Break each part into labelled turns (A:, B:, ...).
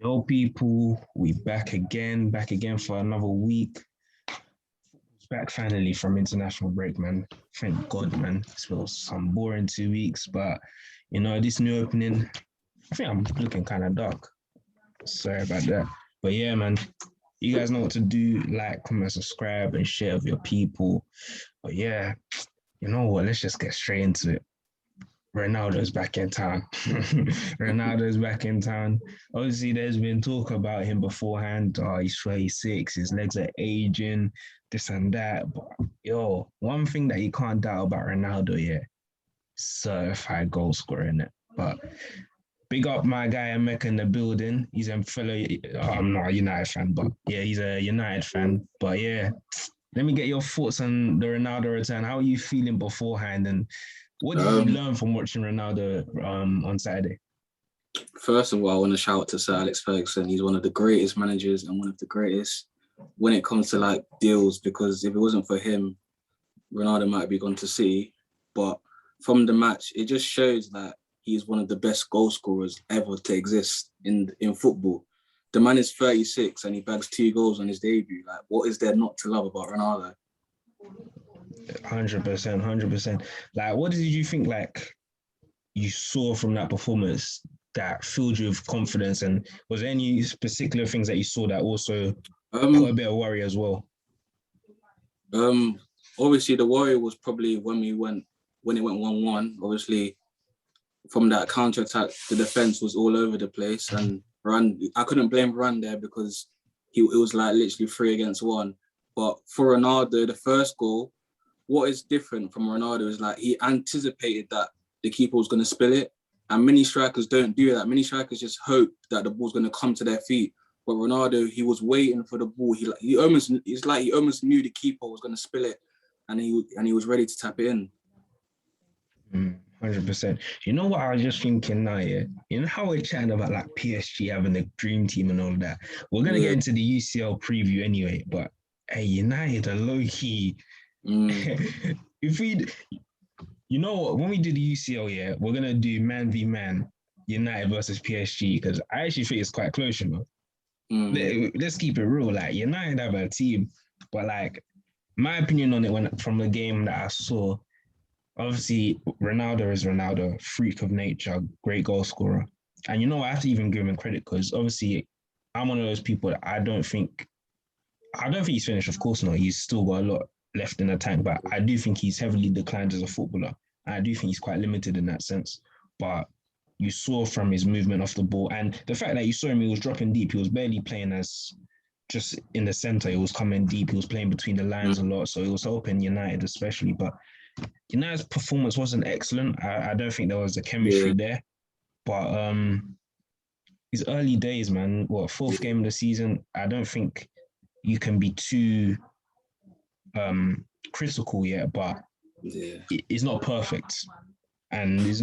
A: Yo, people, we back again for another week. Back finally from international break, man. Thank God, man. It's been some boring 2 weeks, but this new opening, I think I'm looking kind of dark. Sorry about that. But yeah, man, you guys know what to do. Like, comment, subscribe, and share with your people. But yeah, you know what? Let's just get straight into it. Ronaldo's back in town. Ronaldo's back in town. Obviously, there's been talk about him beforehand. Oh, he's 26, his legs are aging, this and that. But yo, one thing that you can't doubt about Ronaldo, yeah, certified goal scorer in it. But big up my guy Emeka in the building. He's a fellow. I'm not a United fan, but yeah, he's a United fan. But yeah, let me get your thoughts on the Ronaldo return. How are you feeling beforehand, and what did you learn from watching Ronaldo on Saturday?
B: First of all, I want to shout out to Sir Alex Ferguson. He's one of the greatest managers and one of the greatest when it comes to like deals, because if it wasn't for him, Ronaldo might be gone to City. But from the match, it just shows that he's one of the best goal scorers ever to exist in football. The man is 36 and he bags 2 goals on his debut. Like, what is there not to love about Ronaldo?
A: 100%, 100%. Like, what did you think? Like, you saw from that performance that filled you with confidence, and was there any particular things that you saw that also put a bit of worry as well?
B: Obviously, the worry was probably when it went 1-1. Obviously, from that counter attack, the defense was all over the place, and I couldn't blame Varane there because it was like literally 3 against 1. But for Ronaldo, the first goal, what is different from Ronaldo is like he anticipated that the keeper was going to spill it, and many strikers don't do that. Many strikers just hope that the ball's going to come to their feet. But Ronaldo, he was waiting for the ball. He almost knew the keeper was going to spill it, and he was ready to tap it in.
A: 100%. You know what I was just thinking now, yeah? You know how we're chatting about like PSG having the dream team and all that? We're going to get into the UCL preview anyway, but hey, United are low-key. If we, you know what, when we do the UCL, yeah, we're going to do man v man, United versus PSG, because I actually think it's quite close, you know? Let's keep it real. Like, United have a team, but like, my opinion on it from the game that I saw, obviously, Ronaldo is Ronaldo, freak of nature, great goal scorer. And you know, I have to even give him credit because obviously I'm one of those people that I don't think he's finished. Of course not. He's still got a lot left in the tank, but I do think he's heavily declined as a footballer. And I do think he's quite limited in that sense. But you saw from his movement off the ball and the fact that you saw him, he was dropping deep. He was barely playing as just in the center. He was coming deep. He was playing between the lines a lot. So it was helping United especially. But United's performance wasn't excellent. I don't think there was a chemistry there. But it's early days, man. What, 4th game of the season? I don't think you can be too critical yet, but it's not perfect. And it's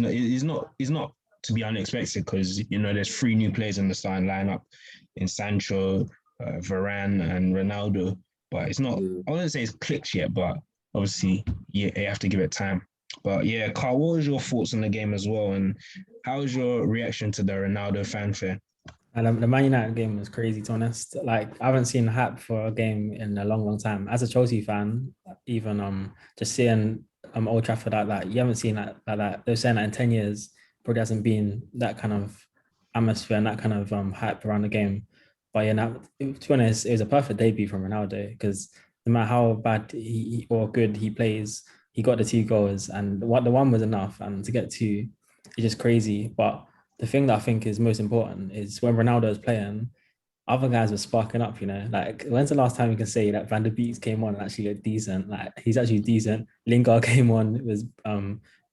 A: not to be unexpected because, you know, there's 3 new players in the starting lineup in Sancho, Varane and Ronaldo. But it's not, I wouldn't say it's clicked yet, but obviously, yeah, you have to give it time. But yeah, Carl, what was your thoughts on the game as well? And how was your reaction to the Ronaldo fanfare?
C: And the Man United game was crazy, to be honest. Like, I haven't seen hype for a game in a long, long time. As a Chelsea fan, even just seeing Old Trafford like that, you haven't seen that. They're saying that in 10 years, probably hasn't been that kind of atmosphere and that kind of hype around the game. But yeah, now, to be honest, it was a perfect debut from Ronaldo because no matter how bad or good he plays, he got the 2 goals, and the one was enough. And to get 2 is just crazy. But the thing that I think is most important is when Ronaldo is playing, other guys were sparking up, you know. Like, when's the last time you can say that Van der Beek came on and actually looked decent? Like, he's actually decent. Lingard came on, it was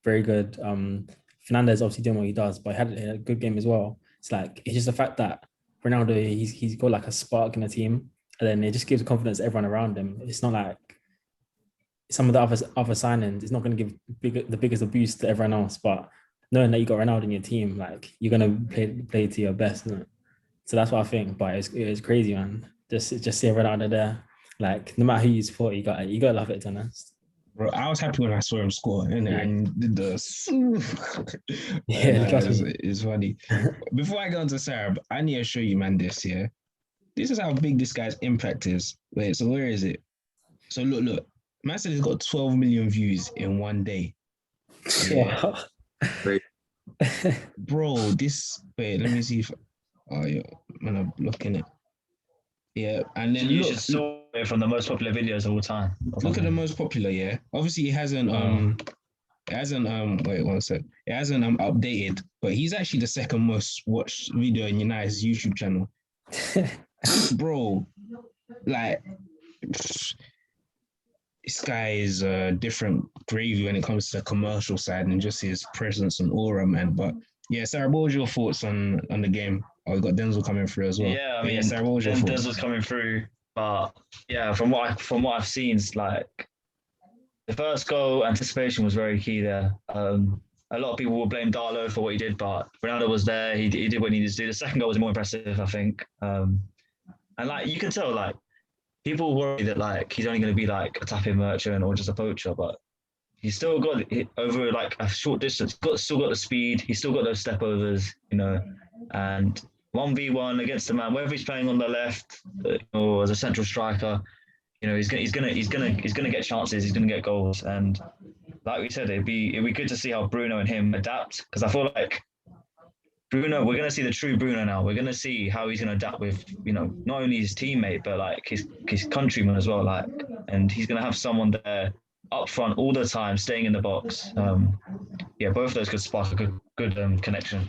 C: very good. Fernandes obviously doing what he does, but he had a good game as well. It's like, it's just the fact that Ronaldo, he's got like a spark in the team, and then it just gives confidence to everyone around him. It's not like some of the other signings, it's not going to give the biggest boost to everyone else, but knowing that you got Ronaldo in your team, like, you're going to play to your best, isn't it? So that's what I think. But it's crazy, man. Just see Ronaldo there. Like, no matter who you support, you got to love it, to be honest.
A: Bro, I was happy when I saw him score and did the.
C: Yeah, trust me.
A: It's funny. Before I go on to Sarah, I need to show you, man, this, yeah? This is how big this guy's impact is. Wait, so where is it? So look. Man said he's got 12 million views in one day. Yeah.
C: Wow.
B: Great.
A: Bro, wait, let me see if, oh, yeah, man, I'm looking at, yeah, and then
D: You should saw it from the most popular videos of all time.
A: Look at the most popular, yeah. Obviously, it hasn't wait one sec. It hasn't updated, but he's actually the second most watched video in United's YouTube channel. Bro, like this guy is a different gravy when it comes to the commercial side and just his presence and aura, man. But yeah, Sarah, what was your thoughts on the game? Oh, we got Denzel coming through as well.
D: Yeah, I mean,
A: Sarah, what was your thoughts?
D: Denzel's coming through, but yeah, from what I've seen, it's like the first goal anticipation was very key there. A lot of people will blame Darlow for what he did, but Ronaldo was there. He did what he needed to do. The second goal was more impressive, I think. And like you can tell, like people worry that like he's only going to be like a tapping merchant or just a poacher, but he's still got over like a short distance. Still got the speed. He's still got those step overs, you know. And 1v1 against a man, whether he's playing on the left or as a central striker, you know, he's gonna get chances. He's gonna get goals. And like we said, it'd be good to see how Bruno and him adapt, because I feel like Bruno, we're going to see the true Bruno now. We're going to see how he's going to adapt with, you know, not only his teammate, but like his countryman as well. Like, and he's going to have someone there up front all the time, staying in the box. Yeah, both of those could spark a good connection.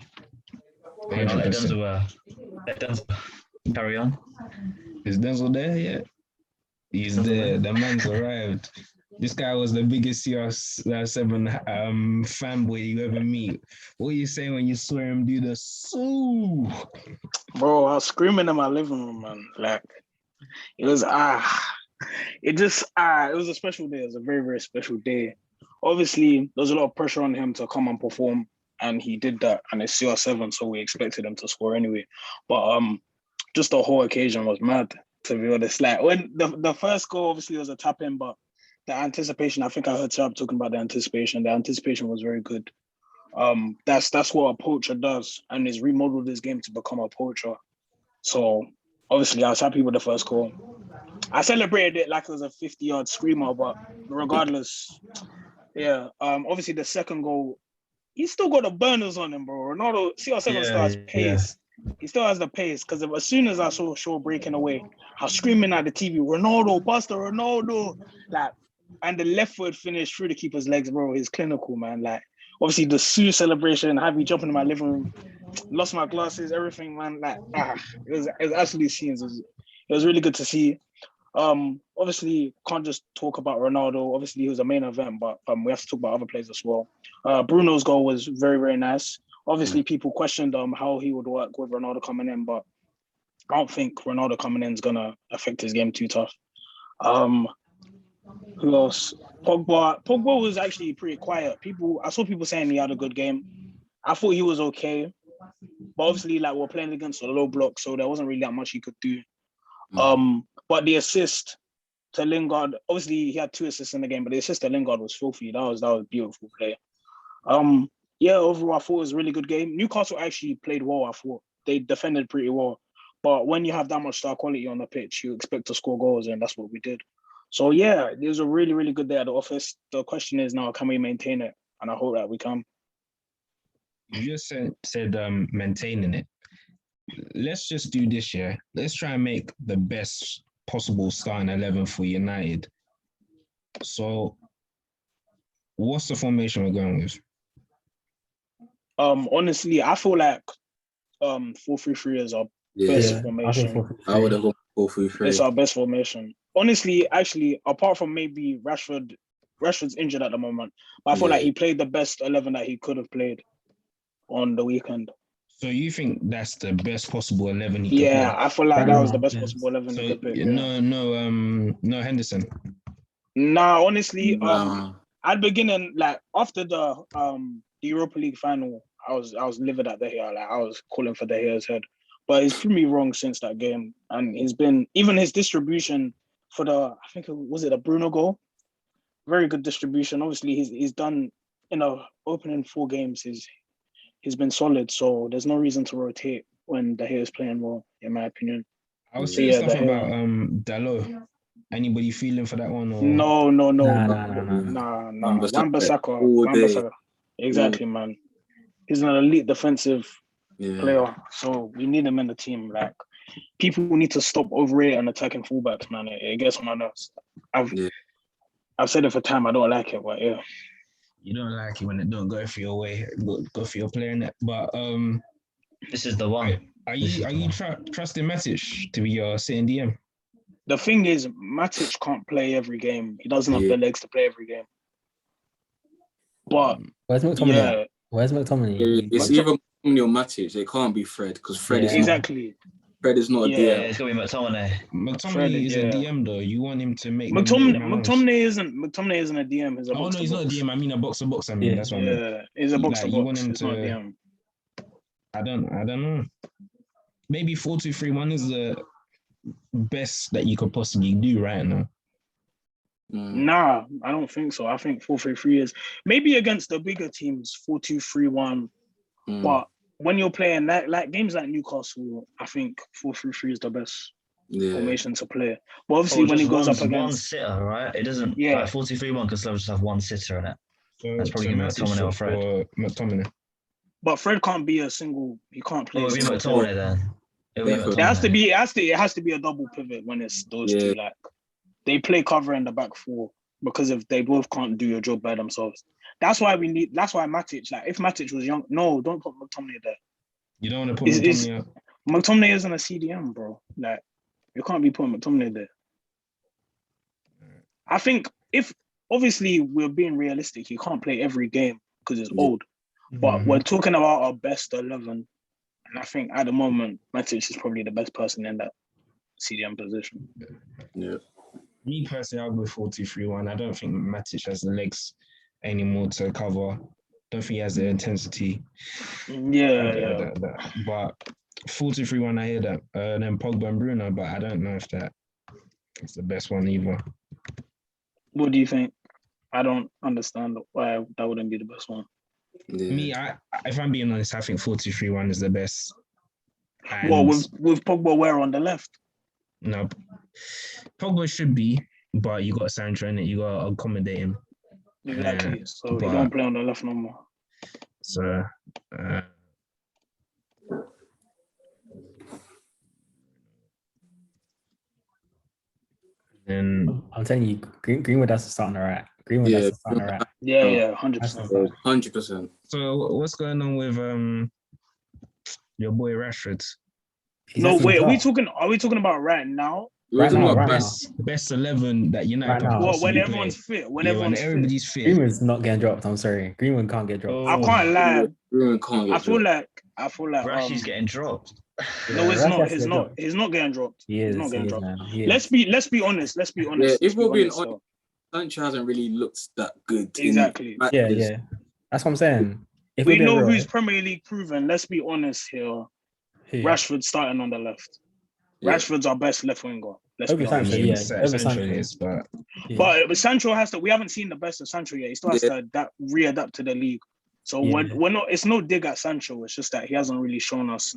D: But, you know, let Denzel carry on.
A: Is Denzel there yet? He's there. The man's arrived. This guy was the biggest CR7 fanboy you ever meet. What were you saying when you saw him do the soo?
E: Bro, I was screaming in my living room, man. Like, it was it was a special day. It was a very, very special day. Obviously, there was a lot of pressure on him to come and perform, and he did that. And it's CR7, so we expected him to score anyway. But just the whole occasion was mad, to be honest. Like, when the first goal obviously was a tap in, but the anticipation, I think I heard Sab talking about the anticipation. The anticipation was very good. That's what a poacher does, and he's remodeled his game to become a poacher. So obviously I was happy with the first goal. I celebrated it like it was a 50-yard screamer, but regardless, yeah. Obviously the second goal, he's still got the burners on him, bro. Ronaldo, CR7 still has pace. Yeah. He still has the pace, because as soon as I saw Shaw breaking away, I was screaming at the TV, Ronaldo, Buster, Ronaldo. Like, and the left foot finish through the keeper's legs, bro, is clinical, man. Like, obviously the Sue celebration, had me jumping in my living room, lost my glasses, everything, man. Like, it was absolutely scenes. It was really good to see. Obviously, can't just talk about Ronaldo. Obviously, he was a main event, but we have to talk about other players as well. Bruno's goal was very, very nice. Obviously, people questioned how he would work with Ronaldo coming in, but I don't think Ronaldo coming in is gonna affect his game too tough. Who else? Pogba was actually pretty quiet. I saw people saying he had a good game. I thought he was okay, but obviously, like, we're playing against a low block, so there wasn't really that much he could do. But the assist to Lingard, obviously he had 2 assists in the game, but the assist to Lingard was filthy. That was a beautiful play. Yeah, overall I thought it was a really good game. Newcastle actually played well. I thought they defended pretty well, but when you have that much star quality on the pitch, you expect to score goals, and that's what we did. So yeah, it was a really, really good day at the office. The question is now, can we maintain it? And I hope that we can.
A: You just said maintaining it. Let's just do this year. Let's try and make the best possible starting 11 for United. So, what's the formation we're going with?
E: Honestly, I feel like 4-3-3 is our best formation.
B: I would have gone 4-3-3.
E: It's our best formation. Honestly, actually, apart from maybe Rashford's injured at the moment, but I feel like he played the best 11 that he could have played on the weekend.
A: So you think that's the best possible 11 he could play?
E: Yeah, I feel like that was the best possible 11 he could play.
A: No Henderson.
E: Nah, honestly, at the beginning, like after the Europa League final, I was livid at De Gea. Like, I was calling for De Gea's head, but he's proved me wrong since that game, and he's been, even his distribution for I think it was the Bruno goal. very good distribution. Obviously, he's done in the opening 4 games. He's been solid, so there's no reason to rotate when De Gea is playing well, in my opinion.
A: I was
E: So,
A: saying
E: yeah,
A: stuff
E: De Gea.
A: about Dalot. Anybody feeling for that one? Or
E: No.
C: Nah.
E: Wan-Bissaka.
B: All day.
E: Wan-Bissaka. Exactly, man. He's an elite defensive
B: Yeah.
E: player, so we need him in the team. Like, people need to stop overrating attacking fullbacks, man. It gets on my nerves. I've said it for time. I don't like it, but yeah.
A: you don't like it when it don't go for your way, go for your player net. But
D: This is the one.
A: are you trusting Matic to be your sitting DM?
E: The thing is, Matic can't play every game. He doesn't have the legs to play every game. But
C: Where's McTominay?
E: yeah,
C: Where's McTominay?
B: It's either McTominay or Matic. It can't be Fred because Fred is
E: exactly.
B: Fred is not a
E: Yeah.
D: Yeah,
B: DM.
D: it's gonna be McTominay.
A: McTominay is a DM though. You want him to make
E: McTominay isn't a DM. He's a
A: Oh
E: box
A: no, he's not a DM. I mean a box to box. I mean that's what I meant.
E: Yeah, he's a box to
A: You want
E: box.
A: him
E: He's not a
A: to-
E: DM.
A: I don't know. Maybe 4-2-3-1 is the best that you could possibly do right now.
E: Nah, I don't think so. I think 4-3-3 is maybe against the bigger teams 4-2-3-1. But when you're playing like games like Newcastle, I think 4-3-3 is the best formation to play. But obviously, when he goes up
D: one
E: against
D: sitter, right? It doesn't.
E: Yeah.
D: Like 4-2-3-1 can still just have one sitter in it.
A: So,
D: That's probably gonna be
A: Matic
D: McTominay or Fred.
A: for McTominay.
E: But Fred can't be a single. He can't play.
D: It'll
E: a
D: be
E: single
D: McTominay
E: player.
D: then. It'll be
B: Definitely.
D: McTominay.
E: It has to be a double pivot when it's those
B: Yeah.
E: two. Like they play cover in the back 4 because if they both can't do your job by themselves. That's why Matic. Like if Matic was young, no, don't put McTominay there.
A: You don't want to put
E: Is-
A: McTominay up.
E: McTominay isn't a CDM, bro. Like you can't be putting McTominay there. I think if obviously we're being realistic, he can't play every game because he's old. But we're talking about our best 11. And I think at the moment, Matic is probably the best person in that CDM position.
B: Yeah.
A: Me personally, I'll go 4-2-3-1. I don't think Matic has the legs anymore to cover. Don't think he has the intensity.
E: Yeah.
A: But 4-2-3-1, I hear that. Then Pogba and Bruno, but I don't know if it's the best one either.
E: What do you think? I don't understand why that wouldn't be the best one.
B: Yeah.
A: Me, if I'm being honest, I think 4-2-3-1 is the best. And
E: Well, with Pogba where on the left?
A: no, Pogba should be, but you got Sancho in it. You got to accommodate him.
E: Exactly. So he
A: but-
E: don't play on the left no more.
A: So, then
C: I'm telling you, Greenwood has to start on the right. Greenwood has to start on the right.
E: Yeah,
C: That's
E: 100%.
C: the-
B: 100%.
A: So what's going on with your boy Rashford?
C: He's
E: No,
C: actually
E: wait,
C: dropped.
E: are we talking about right now?
B: We're
C: Right
B: talking
C: now,
B: about
C: right
A: Best 11 that United
C: Right
A: can
C: now.
E: Well,
A: possibly
E: when
A: play.
E: everyone's fit, when
A: Yeah,
E: everyone's fit.
A: everybody's fit.
C: Greenwood's not getting dropped. I'm sorry. Greenwood can't get dropped.
E: I can't lie.
B: Ruben can't get
E: I feel
B: dropped.
E: like
D: Rashi's getting dropped.
E: no, it's
C: Rashi
E: not.
C: has to
E: He's
C: get
E: not.
C: dropped.
E: He's not getting dropped.
C: He is.
E: He's not
C: He
E: getting
C: is,
E: dropped.
C: man. He is.
E: Let's be honest. Let's be honest.
B: Yeah, if
E: Let's be
B: we're being
E: honest,
B: honest, Sancho hasn't really looked that good. in
E: Exactly.
B: matches.
C: Yeah. That's what I'm saying. If
E: we
C: we're being
E: know
C: real,
E: who's Premier League proven. Let's be honest here.
C: who?
E: Rashford starting on the left.
B: Yeah.
E: Rashford's our best left winger. Let's
C: Over
E: be honest.
C: Sancho, yeah. Over
A: Sancho
C: Sancho.
A: is, but
C: Yeah.
E: But Sancho has to. We haven't seen the best of Sancho yet. He still has to readapt to the league. So
C: Yeah.
E: we're not. It's no dig at Sancho. It's just that he hasn't really shown us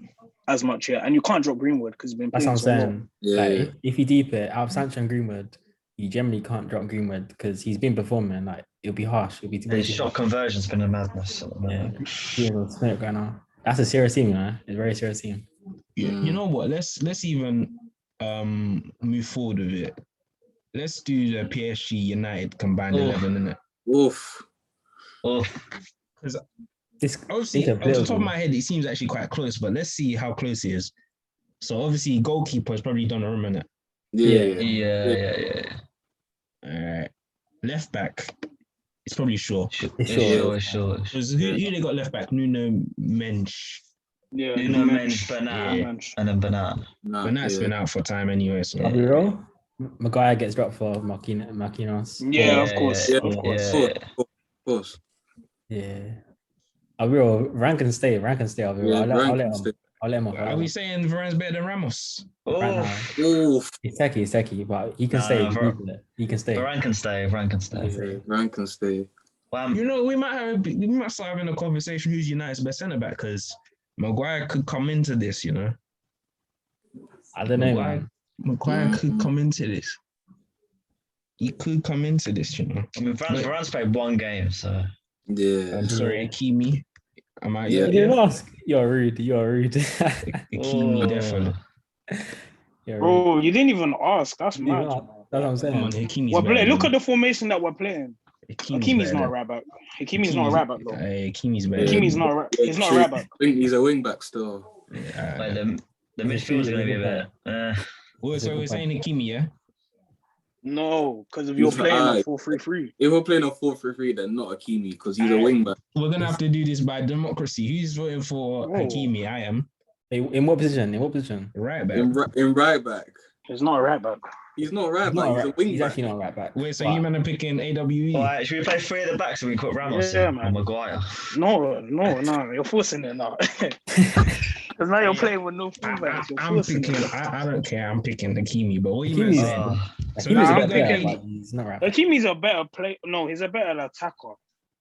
E: as much yet. And you can't drop Greenwood because he's been
C: That's
E: playing
C: what I'm
E: so well.
C: saying.
B: Yeah.
C: Like, if you deep it out of Sancho and Greenwood, you generally can't drop Greenwood because he's been performing. Like it'll be harsh. It'll be
D: And his shot conversion's been a madness.
C: Yeah, Greenwood's spin it right now. That's a serious team, man. It's a very serious team.
A: you know what? Let's even move forward with it. Let's do the PSG United combined 11, innit?
B: Oof.
D: Oh,
C: This
A: Obviously,
C: these are
A: off the top of
C: beautiful.
A: my head, it seems actually quite close, but let's see how close it is. So obviously, goalkeeper has probably done a room in it.
B: Yeah.
A: All right. Left back, it's probably Shaw.
C: It's
D: sure.
A: Because who they got left back? Nuno Mensch.
E: Yeah,
D: Nuno Mensch, Bernat,
E: Mensch.
D: and then Bernat.
B: Nah,
A: But that's been out for time anyway. So
C: I'll be real. Maguire gets dropped for Marquinhos.
E: Yeah, of course.
B: Yeah,
E: Of course.
B: Of course.
C: Yeah. I'll be real. Rank can stay. I'll be real.
B: Yeah,
C: I'll let
B: Rank
C: him.
B: can stay.
C: I'll let him off.
A: Are we saying Varane's better than Ramos?
C: Right now.
B: Oof.
C: It's techie, but he can
D: No,
C: stay.
D: no,
C: He can stay.
D: Varane can stay. Varane can stay.
C: Yeah.
B: Varane can stay.
A: You know, we might start having a conversation who's United's best centre back because Maguire could come into this. You know,
C: I don't know, man.
A: Maguire could come into this. He could come into this, you know.
D: I mean, Varane's played one game, so.
B: Yeah.
A: I'm sorry, Hakimi. Am I?
B: Yeah.
C: You didn't ask. You're rude.
A: Hakimi, definitely.
C: You're rude.
E: Bro, you didn't even ask. That's
C: You didn't
E: mad.
C: ask. That's what I'm saying.
A: Come on, Hakimi's
E: We're
A: better
E: playing. Look
A: than-
E: at the formation that we're playing. Hakimi's not a right back. Hakimi's not a right back, though.
A: Hakimi's better.
E: Hakimi's not a right. He's not a right back.
B: I think he's a wing back still.
D: Like the midfield's going to be a bit.
A: So we're saying Hakimi, yeah?
E: No, because if you're
B: He's
E: playing
B: not-
E: a 4-3-3.
B: If we're playing a 4-3-3, then not Hakimi because he's a wing back.
A: We're gonna have to do this by democracy. Who's voting for Hakimi? I am.
C: In what position?
A: Right back.
B: In right back.
E: He's not a right back.
B: He's not a right
C: He's
B: back.
C: not
B: He's
C: a
B: a
C: right-
B: wing
C: he's
B: back.
C: actually not a right back.
A: Wait, so
C: But-
A: you man are picking AWE?
D: All right, should we play three at the back so we put Ramos
E: Yeah,
D: in?
E: man.
D: Or Maguire?
E: No, you're forcing it now. Because now you're playing with no fullbacks. You're
A: I'm
E: forcing
A: picking.
E: it.
A: I don't care. I'm picking Hakimi. But what you man
C: Hakimi's-
A: saying? So
C: Hakimi's
A: now
C: a
A: I'm
C: better player,
A: picking.
C: but he's not right back.
E: Hakimi's a better player. No, he's a better attacker.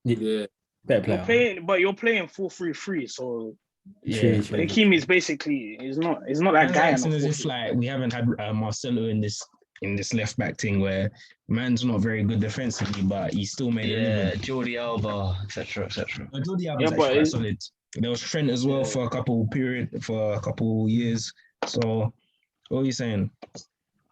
B: Yeah.
C: Better
E: You're
C: player.
E: playing, but you're playing 4-3-3. So
A: Yeah.
C: True.
E: Hakimi's basically he's not that guy.
A: Acting as if like we haven't had Marcelo in this left back thing where man's not very good defensively, but he still made it.
D: Yeah, Jordi Alba, etc., etc.
A: Jordi Alba's
E: Yeah,
A: actually
E: but
A: quite
E: it-
A: solid. There was Trent as well for a couple years. So what are you saying?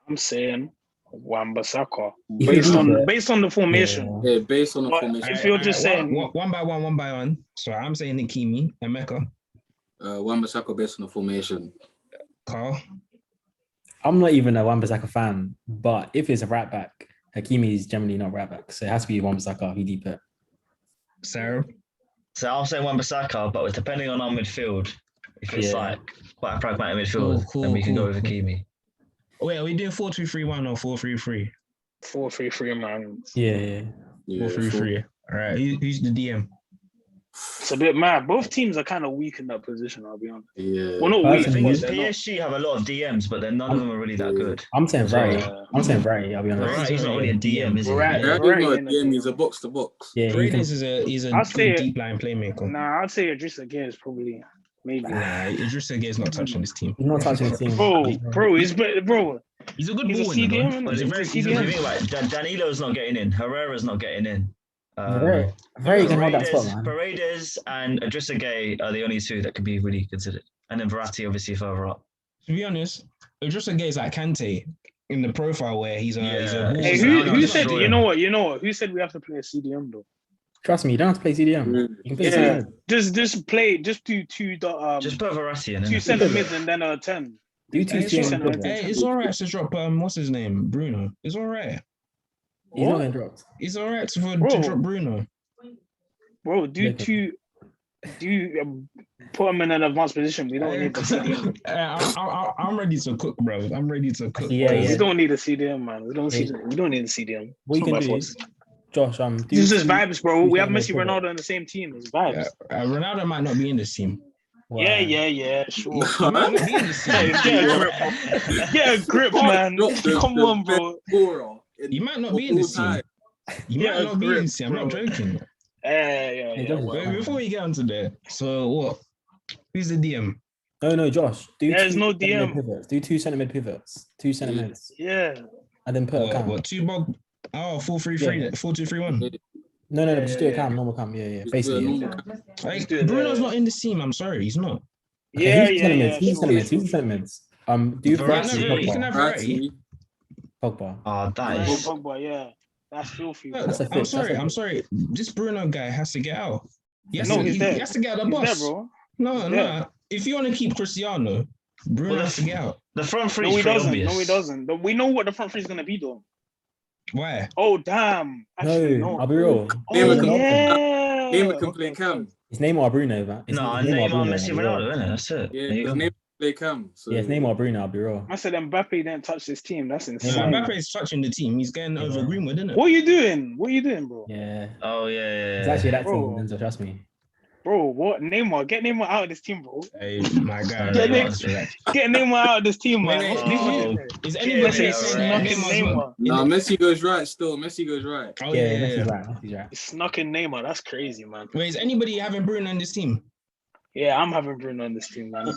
E: I'm saying Wan-Bissaka
C: If
E: based
C: you
E: on
C: do
E: based on the formation.
B: Yeah, based on the
E: But
B: formation.
E: if you're just saying
A: one by one. So I'm saying Hakimi, Emeka,
B: Wan-Bissaka based on the formation.
A: Carl.
C: I'm not even a Wan-Bissaka fan, but if it's a right back, Hakimi is generally not right back, so it has to be Wan-Bissaka. Who deep it?
A: Sarah.
D: So I'll say Wan-Bissaka, but depending on our midfield, if it's
C: Yeah.
D: like quite a pragmatic midfield,
A: Cool,
D: then we can go with
A: cool.
D: Hakimi.
A: Wait, are we doing 4-2-3-1 or 4-3-3?
E: 4-3-3, man.
C: Yeah.
A: 4-3-3. All right. Who's the DM?
E: It's a bit mad. Both teams are kind of weak in that position. I'll be honest.
B: Yeah.
E: Well, not
C: Personally,
E: weak.
D: The thing is,
E: but they're not.
D: PSG have a lot of DMs, but then none of them are really that good.
C: I'm saying very.
E: Yeah.
C: I'm saying very. I'll be honest.
D: Right, he's not really a DM, is he?
E: Right.
B: Yeah,
E: Right,
B: he's not a
E: in the
B: DM, he's a
E: team.
B: box to box.
C: Yeah, he
A: Paredes
C: can,
A: is a
E: I'll say
A: good
E: it.
A: deep line playmaker.
E: Nah, I'd say Idrissa Gueye is probably maybe.
A: Nah, Idrissa Gueye is not touching this team.
C: he's not touching the team.
E: Bro, he's better, bro.
A: He's a good
E: He's a
A: ball winner,
E: CDM,
A: man.
E: innit?
A: He's a
E: He's
A: very
E: a
A: he's a
E: CDM.
D: You think like Danilo's not getting in, Herrera's not getting in.
C: Very can hold that spot, man.
D: Paredes and Idrissa Gueye are the only two that could be really considered, and then Verratti obviously further up.
A: To be honest, Idrissa Gueye is like Kante in the profile where he's a
D: Yeah.
A: ball
E: Hey,
A: winner.
E: who
D: he's
E: said?
D: not
E: You know what? Who said we have to play a CDM though?
C: Trust me, you don't have to play CDM.
B: Mm.
C: You can play
E: Yeah,
C: CDM.
E: just do two
D: Just put Verratti in.
E: two
D: innit?
E: centre mids and then a 10.
C: Do two
A: Hey,
E: CDM.
C: CDM.
A: Hey, it's all right to drop what's his name, Bruno. It's all right.
C: He's not getting dropped.
A: It's all right to
E: Bro.
A: drop Bruno.
E: Bro, do two. Put him in an advanced position. We don't need the CDM.
A: I'm ready to cook, bro. I'm ready to cook.
C: Yeah,
A: bro.
C: yeah.
E: We don't need a CDM, man. We don't need a CDM.
C: What you
E: It's not
C: can
E: my
C: do
E: fault.
C: is, Josh,
E: This is vibes, bro. We have
C: two
E: Messi,
C: centre mid
E: Ronaldo in the same team. It's vibes.
A: Ronaldo might not be in this team.
C: Wow.
E: Yeah, sure.
A: He might not be in this team.
E: Get a grip, man. Come on, bro.
A: He might not be in this team. He
E: Yeah,
A: might not be in
E: grip,
A: this team. I'm not
E: bro.
A: joking.
E: Yeah.
C: Josh is
A: Wait,
C: fine.
A: before we get onto there, so what? Who's the DM?
C: No, Josh. Do
E: There's
C: two
E: no
C: centre
E: DM.
C: mid pivots. Do two centre mid pivots. Two centre
B: Yeah.
C: mids.
E: Yeah.
C: And then put a cam.
A: What? 4-3-3,
C: Yeah.
A: 4-2-3-1.
C: No,
E: Yeah,
C: just do a
E: yeah,
C: cam,
E: yeah.
C: normal cam. Yeah.
B: Just
C: Basically.
B: do a
C: Yeah.
B: normal cam.
A: Like,
E: do it,
A: Bruno's
E: yeah.
A: not in this team. I'm sorry, he's not.
C: Okay, who's the centre
E: Yeah.
C: mids? Who's the centre mids? Who's the centre mids? Do
D: Verratti.
A: You can have Verratti.
C: Pogba.
D: Oh, that
E: Oh,
D: is.
E: Pogba, yeah. That's filthy.
A: No,
C: That's a
A: I'm
C: fit,
A: sorry.
C: that's a
A: I'm
C: fit.
A: sorry. This Bruno guy has to get out. He has,
E: No,
A: to,
E: he's
A: he,
E: there.
A: he has to get out of the
E: He's
A: bus.
E: there, bro.
A: No.
E: Yeah.
A: If you want to keep Cristiano, Bruno
D: Well,
A: has to get out.
D: The front three
E: No,
D: is
E: he
D: pretty
E: doesn't.
D: obvious.
E: No, he doesn't. But we know what the front three is gonna be, though.
A: Why?
E: Oh, damn. Actually,
C: No,
E: no.
C: I'll be real.
B: Neymar
E: Oh,
B: can-
E: yeah.
B: Neymar can play cam.
C: It's Neymar or Bruno, man. It's
D: No,
C: Neymar
D: Neymar,
C: Bruno,
D: Messi,
C: I'll be real.
D: Ronaldo, isn't it? That's it.
B: Yeah,
D: There you
B: because
D: go.
B: Neymar play cam. So
C: Yeah, it's Neymar or Bruno, I'll be real.
E: I said Mbappe didn't touch this team. That's insane.
C: Neymar.
A: Mbappe is touching the team. He's getting over
C: Yeah.
A: Greenwood, isn't it?
E: What are you doing? What are you doing, bro?
C: Yeah.
D: Oh, yeah.
C: It's actually that
E: Bro.
C: team, Denzel, trust me.
E: Bro, what? Neymar? Get Neymar out of this team, bro.
A: Hey, my guy.
E: Get
A: relax,
E: Neymar,
A: relax.
E: get Neymar out of this team,
A: Wait,
E: man.
A: wait,
E: What's Neymar
A: who-
E: doing?
A: is anybody
E: Say
A: saying that
E: snucking
A: Neymar's not
E: Neymar.
A: in
B: Nah,
A: the-
B: Messi goes right still. Messi goes right.
A: Oh
C: Yeah,
A: yeah.
C: Messi's right. Messi's right.
E: Snucking Neymar. That's crazy, man.
A: Wait, is anybody having Bruno on this team?
E: Yeah, I'm having Bruno on this team, man.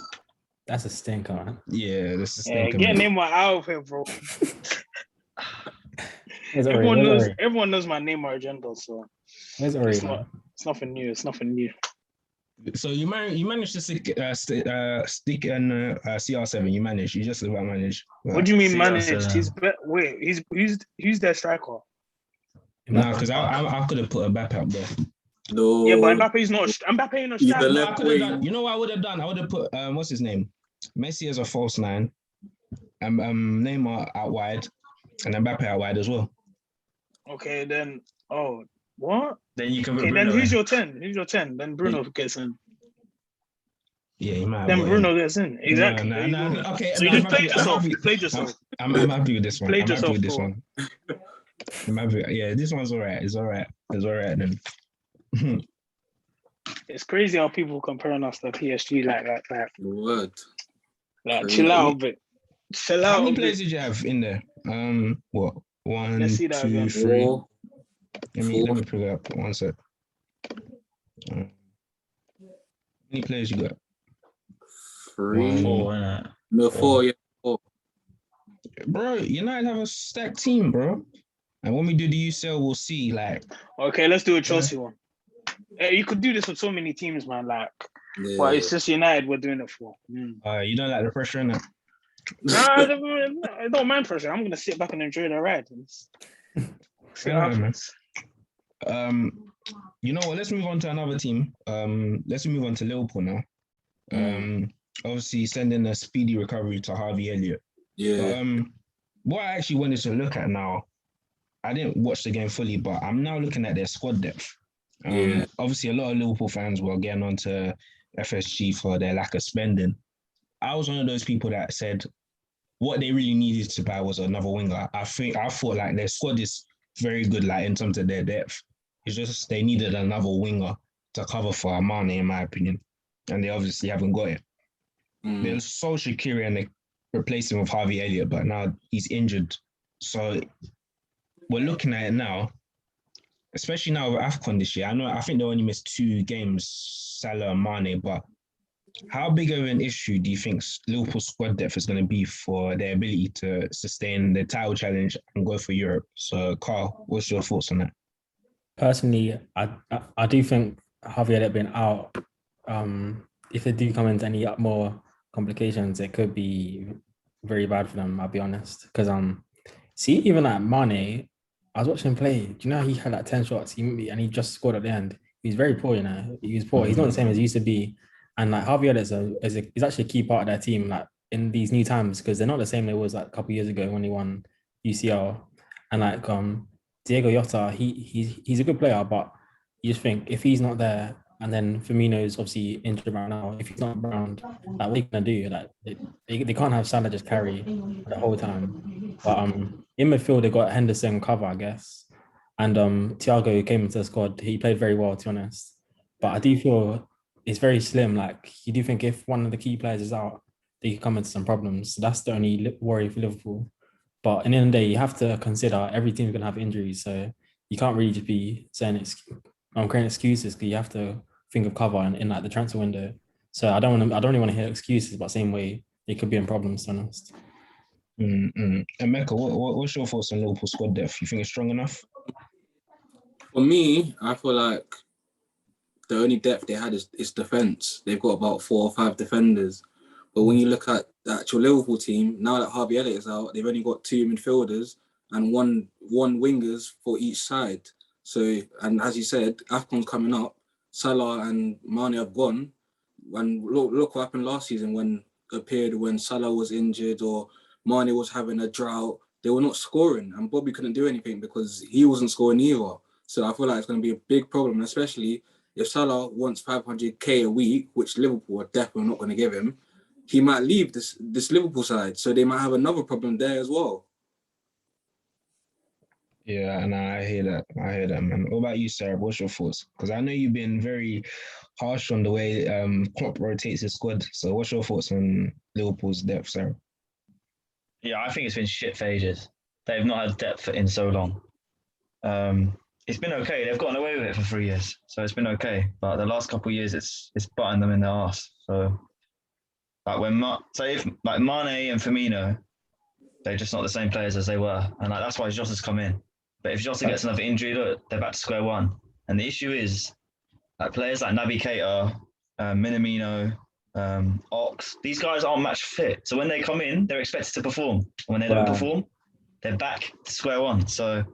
C: That's a stinker, man.
A: Yeah, this is
E: Yeah,
A: stinking,
E: get
A: man.
E: Neymar out of here, bro.
C: Where's Ori?
E: Everyone
C: Where's
E: knows.
C: Ori?
E: Everyone knows my Neymar agenda, so
C: Where's Ori,
E: it's
C: man?
E: not. It's nothing new. It's nothing new.
A: So you managed to stick in CR7. You managed. You just about managed.
E: What do you mean
D: See,
E: managed?
D: that's,
E: He's wait. Who's their striker?
A: No, because I could have put a back up there.
B: No.
E: Yeah, but Mbappe's not. Mbappe ain't no
B: He's
E: striker.
B: the
A: No, I
B: left
A: could have done.
B: wing.
A: You know what I would have done? I would have put what's his name, Messi as a false nine, and Neymar out wide, and Mbappe out wide as well.
E: Okay, then. Oh, what?
D: Then you can put
E: Okay, then
D: Bruno
E: who's
D: in.
E: your 10? Who's your 10? Then Bruno gets in.
A: Yeah, you might. Have
E: Then
A: got
E: Bruno
A: him.
E: gets in. Exactly.
A: No,
E: There you
A: no,
E: go.
A: okay.
E: So
A: no,
E: you just
A: I'm
E: played
A: happy-
E: yourself.
A: I'm
E: You
A: happy-
E: played yourself.
A: I'm happy with this one.
E: Played
A: I'm happy
E: yourself
A: with this
E: for-
A: one. I'm happy. Yeah, this one's all right. It's all right. It's all right then.
E: It's crazy how people comparing us to PSG like
B: Word. Crazy.
E: chill out a bit. Chill
A: How
E: out
A: many
E: a
A: players
E: bit.
A: did you have in there? What? One,
E: Let's see that
A: 2,
E: again.
A: 3.
B: Four.
A: Let me pick it up. One sec. How many players you got?
B: Three.
D: Four, innit?
B: No, four. Yeah.
A: Bro, United have a stacked team, bro. And when we do the UCL, we'll see. Like,
E: Okay, let's do a Chelsea one. You could do this with so many teams, man. Like,
B: Yeah.
E: but it's just United we're doing it for.
A: you don't like the pressure in it.
E: Nah, I don't mind pressure. I'm gonna sit back and enjoy the ride. See what happens.
A: You know what? Let's move on to another team. Let's move on to Liverpool now. Obviously, sending a speedy recovery to Harvey Elliott.
B: Yeah.
A: What I actually wanted to look at now, I didn't watch the game fully, but I'm now looking at their squad depth. Obviously, a lot of Liverpool fans were getting onto FSG for their lack of spending. I was one of those people that said what they really needed to buy was another winger. I thought like their squad is very good, like in terms of their depth. It's just they needed another winger to cover for Mane, in my opinion, and they obviously haven't got it. They're so Shaqiri and they replaced him with Harvey Elliott, but now he's injured. So we're looking at it now, especially now with AFCON this year. I think they only missed 2 games, Salah and Mane, but how big of an issue do you think Liverpool squad depth is going to be for their ability to sustain the title challenge and go for Europe? So, Carl, what's your thoughts on that?
C: Personally, I do think Javier Elliott being out, if they do come into any more complications, it could be very bad for them, I'll be honest. Because see, even at Mane, I was watching him play. Do you know he had like 10 shots and he just scored at the end? He was very poor, you know. He was poor. He's not the same as he used to be. And like Javier is actually a key part of their team, like in these new times, because they're not the same they was like a couple of years ago when he won UCL. And like Diego Jota, he's a good player, but you just think if he's not there, and then Firmino's obviously injured right now, if he's not around, like what are you gonna do? Like they can't have Salah just carry the whole time. But in midfield they got Henderson cover, I guess. And Thiago came into the squad. He played very well, to be honest. But I do feel it's very slim. Like you do think if one of the key players is out, they could come into some problems. So that's the only worry for Liverpool. But in the end of the day, you have to consider every team's gonna have injuries. So you can't really just be saying creating excuses, because you have to think of cover in like the transfer window. So I don't really want to hear excuses, but same way it could be in problems, to be honest.
A: And Mecca, what's your thoughts on Liverpool squad depth? You think it's strong enough?
B: For me, I feel like the only depth they had is defence. They've got about 4 or 5 defenders. But when you look at the actual Liverpool team, now that Harvey Elliott is out, they've only got 2 midfielders and one wingers for each side. So, and as you said, AFCON's coming up. Salah and Mane have gone. And look what happened last season when Salah was injured or Mane was having a drought. They were not scoring, and Bobby couldn't do anything because he wasn't scoring either. So I feel like it's going to be a big problem, especially if Salah wants 500k a week, which Liverpool are definitely not going to give him. He might leave this Liverpool side, so they might have another problem there as well.
A: Yeah, and I hear that. Man. What about you, Sarah? What's your thoughts? Because I know you've been very harsh on the way Klopp rotates his squad. So what's your thoughts on Liverpool's depth, Sarah?
D: Yeah, I think it's been shit for ages. They've not had depth in so long. It's been okay. They've gotten away with it for 3 years, so it's been okay. But the last couple of years, it's butting them in the arse. So, like if like Mane and Firmino, they're just not the same players as they were, and like that's why Jota's come in. But if Jota gets another injury, look, they're back to square one. And the issue is, like players like Naby Keita, Minamino, Ox, these guys aren't match fit. So when they come in, they're expected to perform. And when they don't perform, they're back to square one. So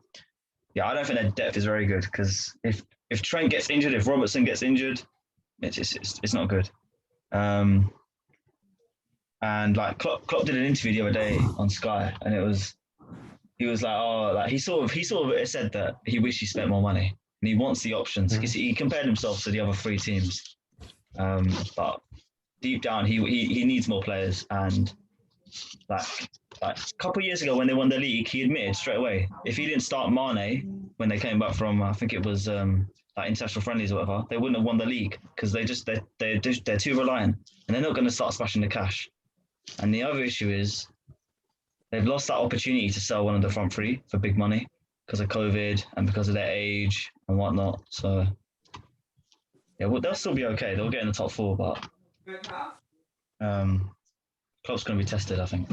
D: yeah, I don't think their depth is very good because if Trent gets injured, if Robertson gets injured, it's not good. And like Klopp did an interview the other day on Sky, and he was like, oh, like he sort of said that he wished he spent more money and he wants the options because he compared himself to the other three teams. But deep down, he needs more players. And like a couple of years ago when they won the league, he admitted straight away if he didn't start Mane when they came back from I think it was like international friendlies or whatever, they wouldn't have won the league because they're too reliant and they're not going to start splashing the cash. And the other issue is they've lost that opportunity to sell one of the front three for big money because of COVID and because of their age and whatnot. So yeah, well, they'll still be okay. They'll get in the top four, but Klopp's going to be tested, I think.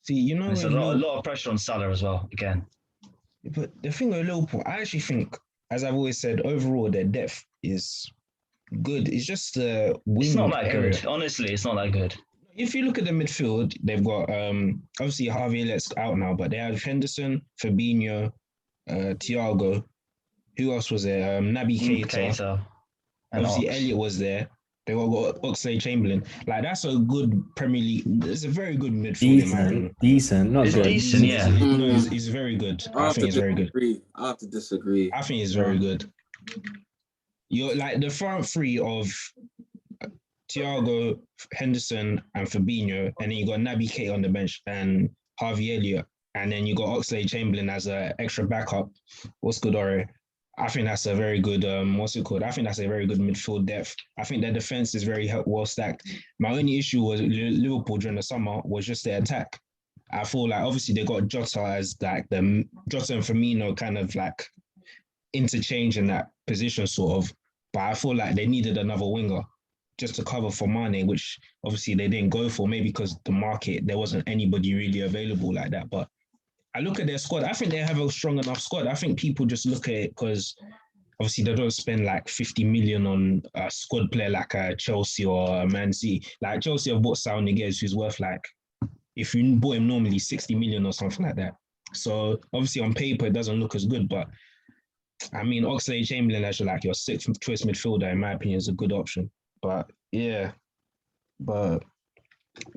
A: See, you know,
D: there's a lot of pressure on Salah as well. Again,
A: but the thing with Liverpool, I actually think, as I've always said, overall their depth is good. It's just the wing
D: it's not that
A: area.
D: good. Honestly, it's not that good.
A: If you look at the midfield, they've got obviously Harvey Elliott's out now, but they have Henderson, Fabinho, Thiago. Who else was there? Naby Keita. And obviously Elliott was there. They all got Oxlade-Chamberlain. Like that's a good Premier League. It's a very good midfield.
C: Decent, not good.
D: Decent, yeah.
A: No, it's very good. I think it's very good.
B: I have to disagree.
A: I think it's very good. You're like the front three of Thiago, Henderson, and Fabinho, and then you got Naby Keita on the bench and Harvey Elliott, and then you got Oxlade-Chamberlain as an extra backup. What's good, Ore? I think that's a very good, I think that's a very good midfield depth. I think their defense is very well stacked. My only issue was Liverpool during the summer was just their attack. I feel like obviously they got Jota as like the Jota and Firmino kind of like interchange in that position sort of, but I feel like they needed another winger just to cover for Mane, which obviously they didn't go for, maybe because the market, there wasn't anybody really available like that. But I look at their squad, I think they have a strong enough squad. I think people just look at it because obviously they don't spend like 50 million on a squad player like a Chelsea or a Man City. Like Chelsea have bought Saul Niguez, who's worth like, if you bought him normally 60 million or something like that. So obviously on paper, it doesn't look as good, but I mean, Oxlade-Chamberlain as like your sixth choice midfielder, in my opinion, is a good option. But yeah, but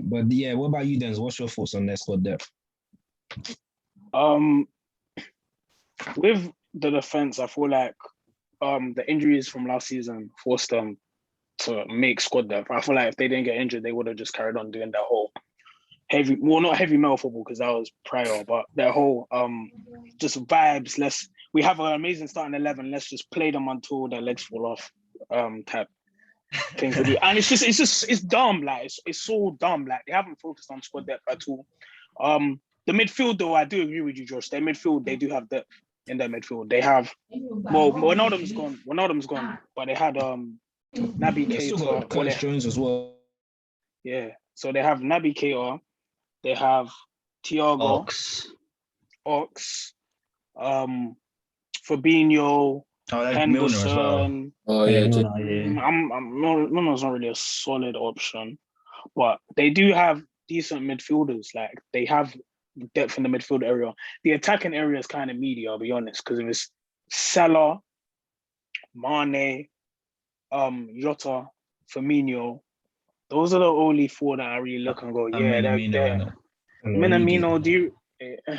A: yeah, what about you, Denz? What's your thoughts on their squad depth?
E: With the defense, I feel like the injuries from last season forced them to make squad depth. I feel like if they didn't get injured, they would have just carried on doing that whole not heavy metal football because that was prior, but that whole just vibes. We have an amazing starting 11. Let's just play them until their legs fall off. Type thing to do, and it's dumb. Like it's so dumb. Like they haven't focused on squad depth at all. The midfield, though, I do agree with you, Josh. Their midfield, they do have depth in their midfield. They have Ronaldo's gone, but they had Naby Keita.
A: Curtis Jones as well.
E: Yeah, so they have Naby Keita. They have Thiago, Ox, Fabinho, Henderson. Milner's not really a solid option, but they do have decent midfielders. Like they have depth in the midfield area. The attacking area is kind of meaty, I'll be honest, because if it's Salah, Mane, Jota, Firmino, those are the only four that I really look and go, yeah, they're Minamino, do you... Are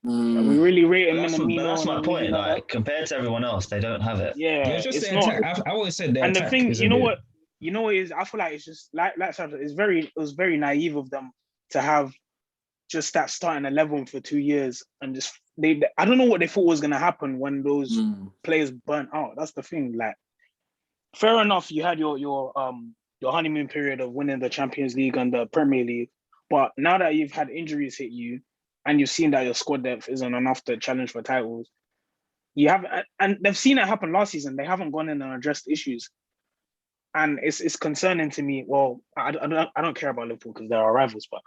E: we really rating Minamino?
D: That's my point. Like compared to everyone else, they don't have it.
E: Yeah,
A: just it's not. I always said that.
E: And the thing, you know what is? I feel like it's just like it was very naive of them to have just that starting 11 for 2 years and just I don't know what they thought was gonna happen when those players burnt out. That's the thing. Like fair enough. You had your honeymoon period of winning the Champions League and the Premier League, but now that you've had injuries hit you, and you've seen that your squad depth isn't enough to challenge for titles, you have, and they've seen it happen last season. They haven't gone in and addressed issues, and it's concerning to me. Well, I don't care about Liverpool because they're our rivals, but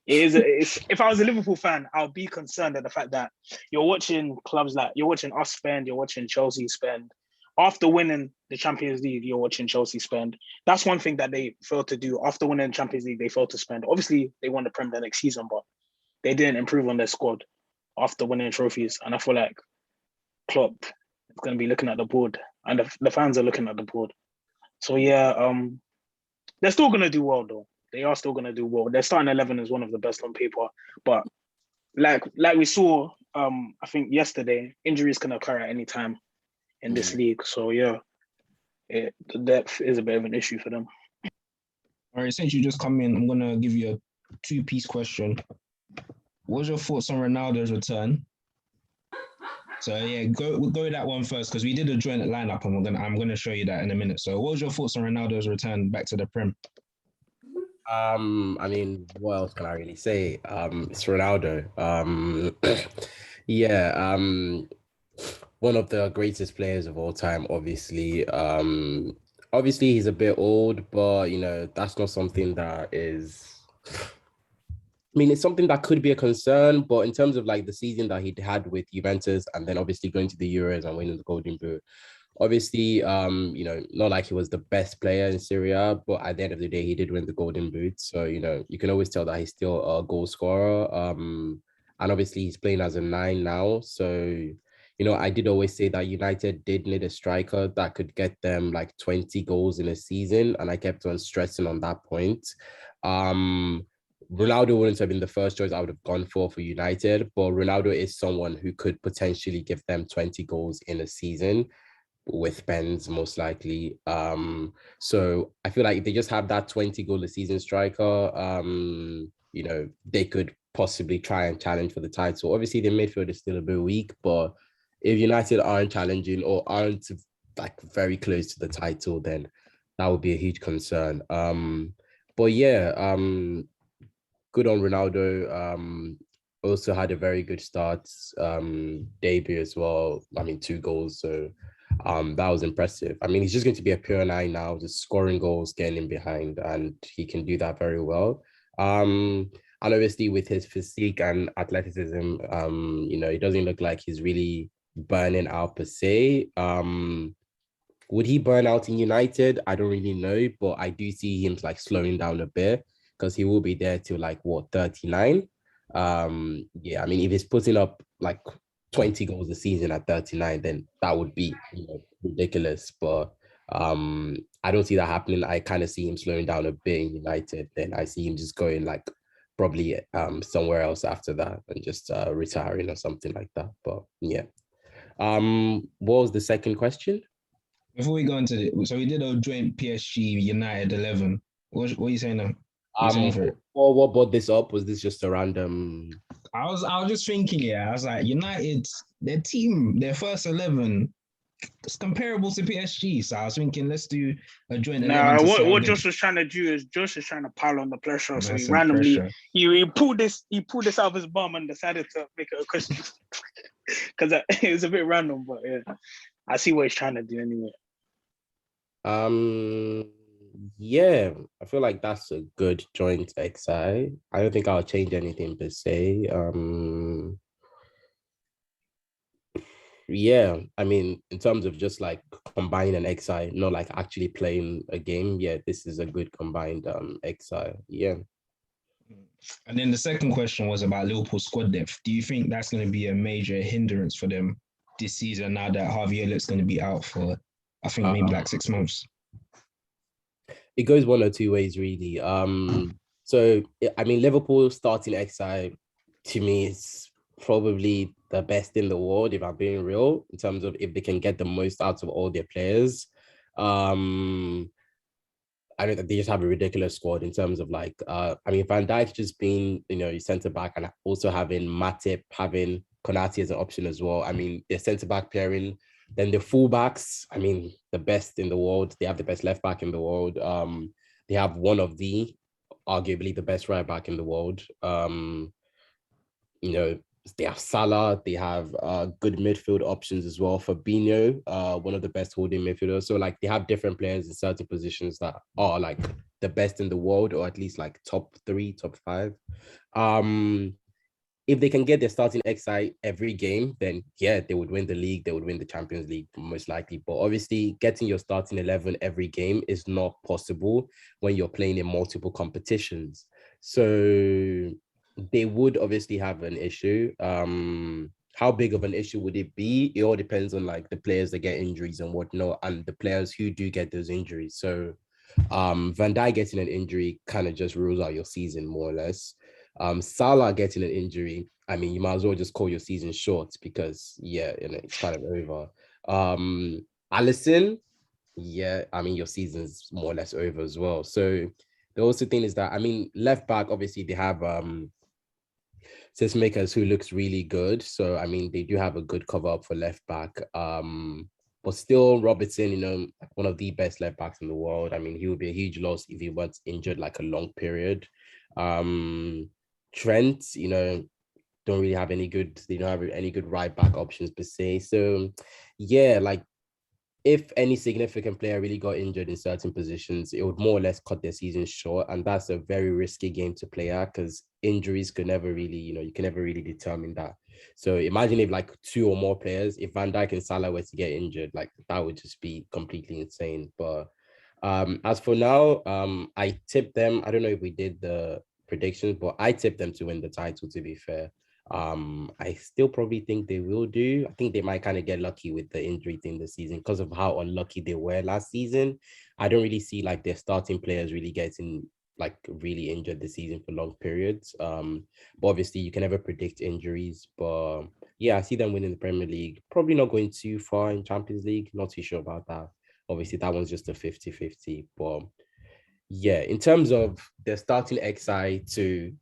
E: it's if I was a Liverpool fan, I'll be concerned at the fact that you're watching clubs like you're watching us spend, you're watching Chelsea spend. After winning the Champions League, you're watching Chelsea spend. That's one thing that they failed to do. After winning the Champions League, they failed to spend. Obviously, they won the Prem the next season, but they didn't improve on their squad after winning trophies. And I feel like Klopp is going to be looking at the board, and the fans are looking at the board. So yeah, they're still going to do well though. They are still going to do well. Their starting 11 is one of the best on paper, but like we saw, I think yesterday, injuries can occur at any time in this league. So yeah, the depth is a bit of an issue for them.
A: All right, since you just come in, I'm gonna give you a two-piece question. What's your thoughts on Ronaldo's return? So yeah, go with that one first because we did a joint lineup, and I'm gonna show you that in a minute. So what was your thoughts on Ronaldo's return back to the Prem?
F: I mean, what else can I really say? It's Ronaldo. Yeah, one of the greatest players of all time, obviously. Obviously he's a bit old, but you know, that's not something that is, I mean, it's something that could be a concern, but in terms of like the season that he had with Juventus and then obviously going to the Euros and winning the Golden Boot, obviously, you know, not like he was the best player in Serie A, but at the end of the day, he did win the Golden Boot. So, you know, you can always tell that he's still a goal scorer. And obviously he's playing as a 9 now. So, you know, I did always say that United did need a striker that could get them like 20 goals in a season. And I kept on stressing on that point. Ronaldo wouldn't have been the first choice I would have gone for United, but Ronaldo is someone who could potentially give them 20 goals in a season with Benz most likely. So I feel like if they just have that 20 goal a season striker, you know, they could possibly try and challenge for the title. Obviously, the midfield is still a bit weak, but if United aren't challenging or aren't like very close to the title, then that would be a huge concern. But yeah, good on Ronaldo. Also had a very good start, debut as well. I mean, 2 goals, so that was impressive. I mean, he's just going to be a pure 9 now, just scoring goals, getting in behind, and he can do that very well. And obviously with his physique and athleticism, you know, it doesn't look like he's really burning out per se. Would he burn out in United? I don't really know, but I do see him like slowing down a bit because he will be there till like what, 39. Yeah, I mean, if he's putting up like 20 goals a season at 39, then that would be, you know, ridiculous. But I don't see that happening. I kind of see him slowing down a bit in United. Then I see him just going like probably somewhere else after that and just retiring or something like that. But yeah. What was the second question?
A: Before we go into it, so we did a joint PSG United 11. What are you saying now?
F: What brought this up? Was this just a random?
A: I was just thinking, yeah. I was like, United, their team, their first 11, it's comparable to PSG. So I was thinking, let's do a joint 11.
E: What Josh was trying to do is Josh is trying to pile on the pressure. So he randomly he pulled this out of his bum and decided to make it a question because it was a bit random. But yeah, I see what he's trying to do anyway.
F: Yeah, I feel like that's a good joint XI. I don't think I'll change anything per se. Yeah, I mean, in terms of just like combining an XI, not like actually playing a game. Yeah, this is a good combined XI. Yeah.
A: And then the second question was about Liverpool squad depth. Do you think that's going to be a major hindrance for them this season now that Harvey Elliott's going to be out for, I think, maybe like 6 months?
F: It goes one or two ways, really. So, I mean, Liverpool starting XI, to me, is probably the best in the world, if I'm being real, in terms of if they can get the most out of all their players. I don't think they just have a ridiculous squad in terms of like, I mean, Van Dijk just being, you know, centre-back and also having Matip, having Konate as an option as well. I mean, their centre-back pairing Then the fullbacks, I mean, the best in the world. They have the best left back in the world. They have one of arguably the best right back in the world. You know, they have Salah. They have good midfield options as well. Fabinho, one of the best holding midfielders. So like they have different players in certain positions that are like the best in the world, or at least like top 3, top 5. If they can get their starting XI every game, then yeah, they would win the league. They would win the Champions League most likely. But obviously, getting your starting 11 every game is not possible when you're playing in multiple competitions. So they would obviously have an issue. How big of an issue would it be? It all depends on like the players that get injuries and whatnot, and the players who do get those injuries. So Van Dijk getting an injury kind of just rules out your season more or less. Salah getting an injury, I mean, you might as well just call your season short because yeah, you know, it's kind of over. Alisson, yeah, I mean, your season's more or less over as well. So the also thing is that, I mean, left back, obviously they have Makers who looks really good. So I mean, they do have a good cover up for left back. But still, Robertson, you know, one of the best left backs in the world. I mean, he would be a huge loss if he was injured like a long period. Trent, you know, they don't have any good right back options per se. So yeah, like if any significant player really got injured in certain positions, it would more or less cut their season short. And that's a very risky game to play at because injuries could never really, you know, you can never really determine that. So imagine if like 2 or more players, if Van Dijk and Salah were to get injured, like that would just be completely insane. But as for now, I tipped them. I don't know if we did the predictions, but I tipped them to win the title, to be fair. I still probably think they will do. I think they might kind of get lucky with the injury thing this season because of how unlucky they were last season. I don't really see like their starting players really getting like really injured this season for long periods. But obviously you can never predict injuries. But yeah, I see them winning the Premier League. Probably not going too far in Champions League. Not too sure about that. Obviously that one's just a 50-50. But yeah, in terms of their starting XI to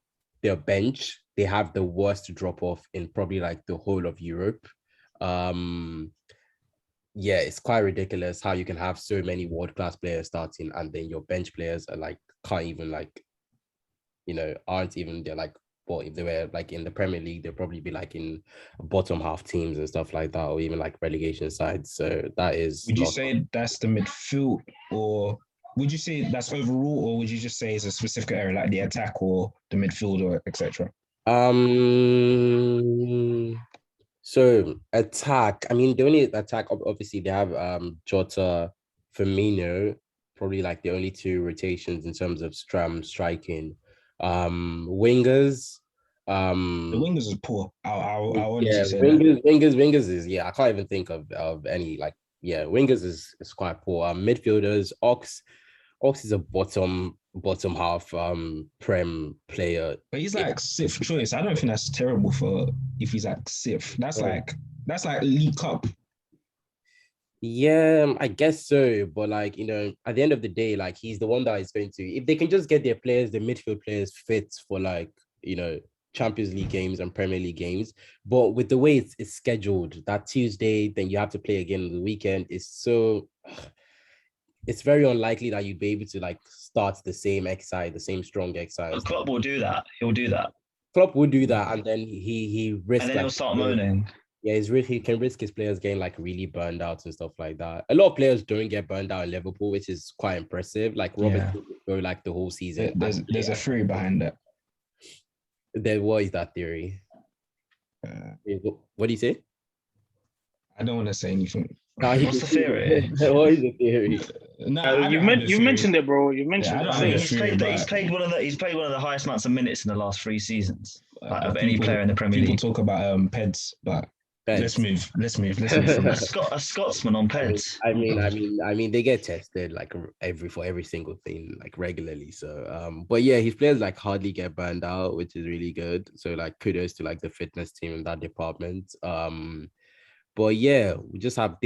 F: their bench, they have the worst drop off in probably like the whole of Europe. Yeah, it's quite ridiculous how you can have so many world-class players starting and then your bench players are like can't even like, you know, aren't even, they're like, well, if they were like in the Premier League, they'd probably be like in bottom half teams and stuff like that, or even like relegation sides. So that is.
A: Would you say that's the midfield, or would you say that's overall, or would you just say it's a specific area like the attack or the midfield or etc.?
F: So attack. I mean, the only attack, obviously, they have Jota, Firmino, probably like the only 2 rotations in terms of striking. Wingers.
A: The wingers is poor. I
F: Yeah,
A: say
F: wingers is, yeah. I can't even think of any like, yeah. Wingers is quite poor. Midfielders. Ox is a bottom half prem player.
A: But he's like 6th choice. I don't think that's terrible for if he's like 6th. That's like League Cup.
F: Yeah, I guess so. But like, you know, at the end of the day, like he's the one that is going to, if they can just get their players, the midfield players fit for like, you know, Champions League games and Premier League games. But with the way it's scheduled, that Tuesday, then you have to play again on the weekend. It's very unlikely that you'd be able to like start the same XI, the same strong XI.
D: The club will do that. He'll do that.
F: Klopp would do that, and then he risks.
D: And then he'll start moaning.
F: Yeah, he can risk his players getting like really burned out and stuff like that. A lot of players don't get burned out in Liverpool, which is quite impressive. Like Robert go like the whole season.
A: There's a theory behind that.
F: What is that theory? What do you say?
A: I don't want to say anything.
D: What's the theory?
F: What is the theory?
E: No, you mentioned it, bro. You mentioned it.
D: He's played one of the highest amounts of minutes in the last 3 seasons of any player in the Premier League.
A: People talk about Peds, but let's move from
D: a Scotsman on Peds.
F: I mean, they get tested like for every single thing like regularly. So, but yeah, his players like hardly get burned out, which is really good. So like kudos to like the fitness team in that department. But yeah, we just have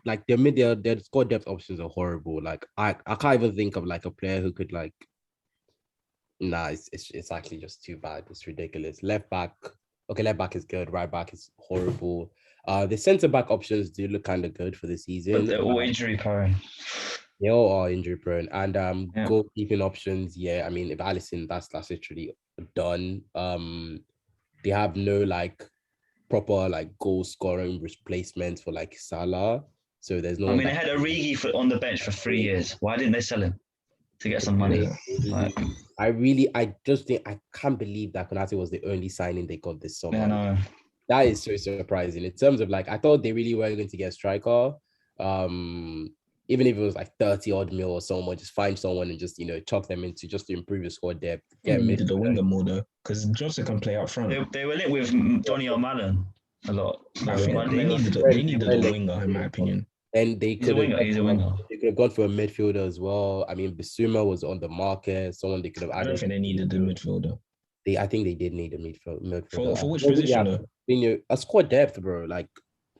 F: like their squad depth options are horrible. Like I can't even think of like a player who could like. Nah, it's actually just too bad. It's ridiculous. Left back, Okay, left back is good. Right back is horrible. The centre back options do look kind of good for the season.
D: But they're all injury prone.
F: They all are injury prone. And
D: Yeah.
F: goalkeeping options, yeah. I mean, if Alisson, that's literally done. They have no like proper like goal scoring replacement for like Salah. So there's no.
D: I
F: one
D: mean, they
F: that-
D: had Origi on the bench for 3 years. Why didn't they sell him to get some money? Like,
F: I just think I can't believe that Konate was the only signing they got this summer.
D: yeah, no.
F: That is so surprising. In terms of like, I thought they really were going to get a striker. Even if it was like 30 odd mil or someone, just find someone and just chuck them into just to improve your squad depth.
A: They needed the winger more though, because Jota can play up front.
D: They were linked with Donny O'Malley a lot.
A: I think they needed a winger, in my opinion.
F: And they could
D: He's a winger.
F: They could have gone for a midfielder as well. I mean, Bissouma was on the market. Someone they could have
A: I
F: added.
A: don't think they needed a midfielder.
F: I think they did need a midfielder.
A: For which position though?
F: A squad depth, bro. Like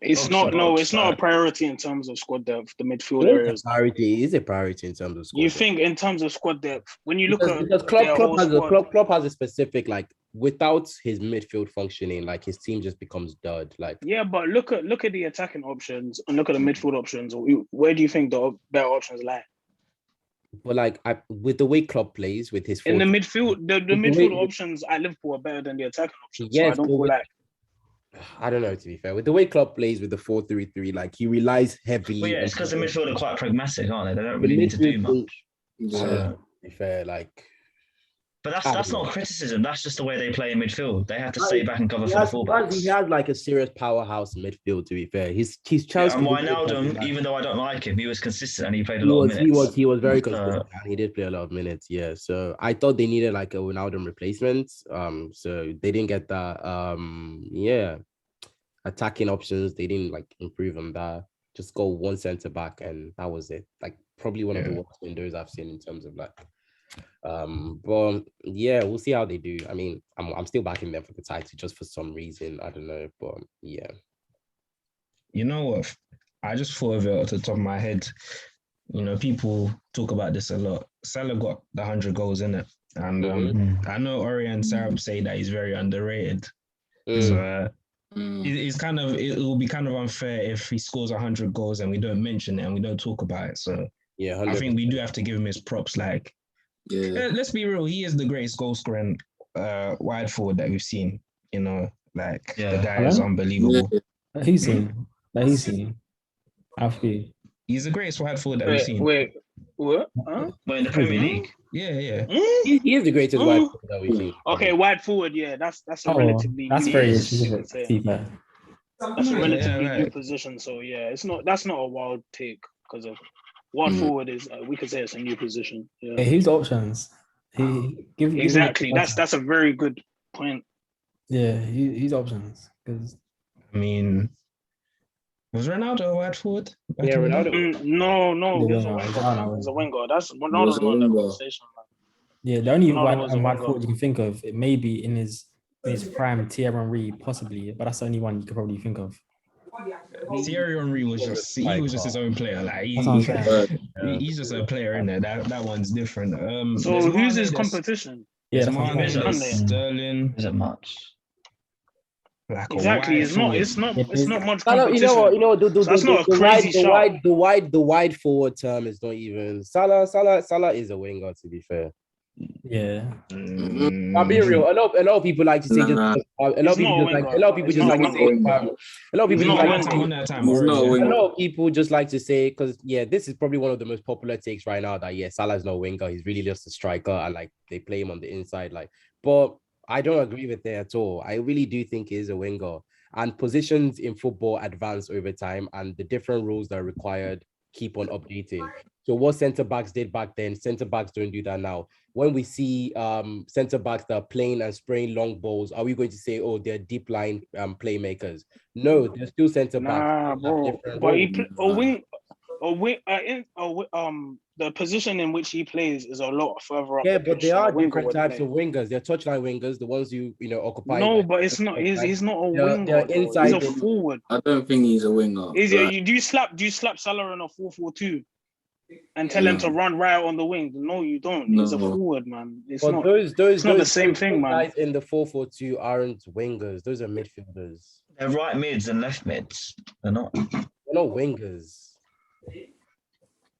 E: It's not a priority in terms of squad depth. The midfield areas.
F: It is a priority in terms of squad depth.
E: Think in terms of squad depth when you look
F: because Klopp has a specific like without his midfield functioning, like his team just becomes dud. Like
E: yeah, but look at the attacking options and look at the midfield options. Where do you think the better options lie?
F: But like with the way Klopp plays with his
E: in the midfield, the midfield options at Liverpool are better than the attacking options.
F: Yes,
E: so I don't feel like.
F: I don't know, to be fair. With the way Klopp plays with the 4-3-3, like he relies heavily.
D: Well, yeah, it's because the midfield are quite pragmatic, aren't they? They don't really need to do much.
F: So, to be fair, like.
D: But that's not a criticism. That's just the way they play in midfield. They have to stay back and cover for the fullbacks.
F: He has like a serious powerhouse midfield. To be fair, he's Chelsea.
D: And Wijnaldum, even though I don't like him, he was consistent and he played a lot of minutes.
F: He was very consistent and he did play a lot of minutes. Yeah, so I thought they needed like a Wijnaldum replacement. So they didn't get that. Yeah, attacking options they didn't like improve on that. Just go one centre back and that was it. Like probably one of the worst windows I've seen in terms of like. But yeah, we'll see how they do. I mean, I'm still backing them for the title just for some reason. I don't know, but yeah.
A: You know what? I just thought of it off the top of my head. People talk about this a lot. Salah got the 100 goals in it, and I know Ori and Sarab say that he's very underrated. So it will be kind of unfair if he scores 100 goals and we don't mention it and we don't talk about it. So yeah, 100%. I think we do have to give him his props. Like. Yeah. Let's be real. He is the greatest goal scoring wide forward that we've seen. The guy is unbelievable.
C: He's seen. I feel
A: he's the greatest wide forward that we've seen.
E: Wait, what? Huh?
D: But in the Premier League,
A: yeah.
F: He is the greatest wide forward that we've seen.
E: Okay, wide forward. Yeah, that's a relatively.
C: That's very specific.
E: That's a relatively new position. So yeah, that's not a wild take because of. One forward is we could say it's a new position. Yeah.
C: Hey, his options.
E: Exactly. That's a very good point.
C: Yeah, his options. Because
A: I mean, was Ronaldo a wide forward?
F: Yeah, Ronaldo.
E: No, he was a winger. That's Ronaldo's not in the conversation.
C: Yeah, the only wide forward you can think of, it may be in his prime, Thierry Henry, possibly, but that's the only one you could probably think of.
A: Thierry Henry was just his own player. Like he's just a player in there. That one's different.
E: So who's his competition?
C: Yeah,
A: Sterling.
D: Isn't much.
A: Like
E: exactly, it's not much
F: competition.
E: You know,
F: that's
E: not a crazy shout.
F: The wide forward term is not even Salah is a winger, to be fair.
C: Yeah,
F: I'll be real. A lot of people like to say a lot of people just like to say because this is probably one of the most popular takes right now that Salah's no winger, he's really just a striker and like they play him on the inside, like, but I don't agree with that at all. I really do think he is a winger, and positions in football advance over time and the different rules that are required keep on updating. So what centre backs did back then, centre backs don't do that now. When we see centre backs that are playing and spraying long balls, are we going to say, oh, they're deep line playmakers? No, they're still centre backs.
E: The position in which he plays is a lot further up.
F: Yeah, but there are different types of wingers. They're touchline wingers, the ones you occupy.
E: No, but it's not. He's not a winger. He's a forward.
B: I don't think he's a winger.
E: Do you slap Salah in a 4-4-2? and tell him to run right on the wing. No, you don't. He's a forward, man. It's not the same thing, man.
F: Guys in the 4-4-2 aren't wingers. Those are midfielders.
D: They're right mids and left mids. They're not.
F: They're not wingers.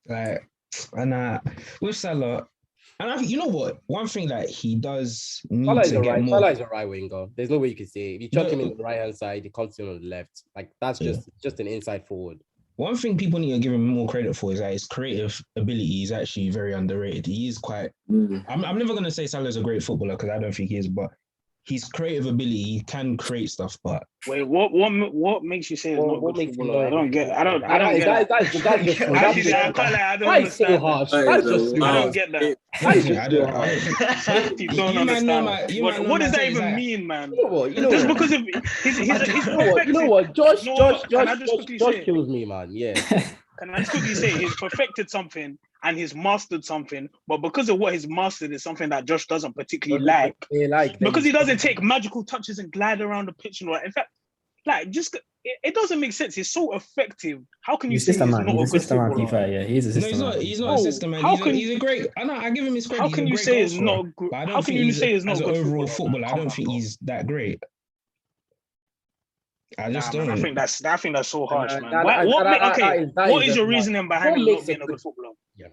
A: Like, and with Salah, and you know what? One thing that he does need to get more.
F: Salah is a right winger. There's no way you can say if you chuck him in the right hand side, he comes in on the left. Like that's just an inside forward.
A: One thing people need to give him more credit for is that his creative ability is actually very underrated. He is quite. I'm never gonna say Salah's a great footballer because I don't think he is, but his creative ability, he can create stuff. But
E: wait, what makes you say it's not good footballer? I don't get that.
F: That's so harsh. That's just
E: I don't get that. You don't understand. What does that even mean, man?
F: You know
E: just because of his
F: you know what? Josh kills me, man. Yeah.
E: Can I just quickly say he's perfected something and he's mastered something, but because of what he's mastered is something that Josh doesn't particularly like. Because he doesn't take magical touches and glide around the pitch and all that. In fact, like it doesn't make sense. He's so effective. How can you say he's not a good footballer?
C: Yeah, he's a system.
A: No, he's not a system man. He's a great. I give him his credit.
E: How can you say he's not good? How can you say he's not a good
A: overall footballer? I don't think he's that great. I just don't.
E: I think that's so harsh, man. What is your reasoning behind him not being a good footballer?
F: Yeah,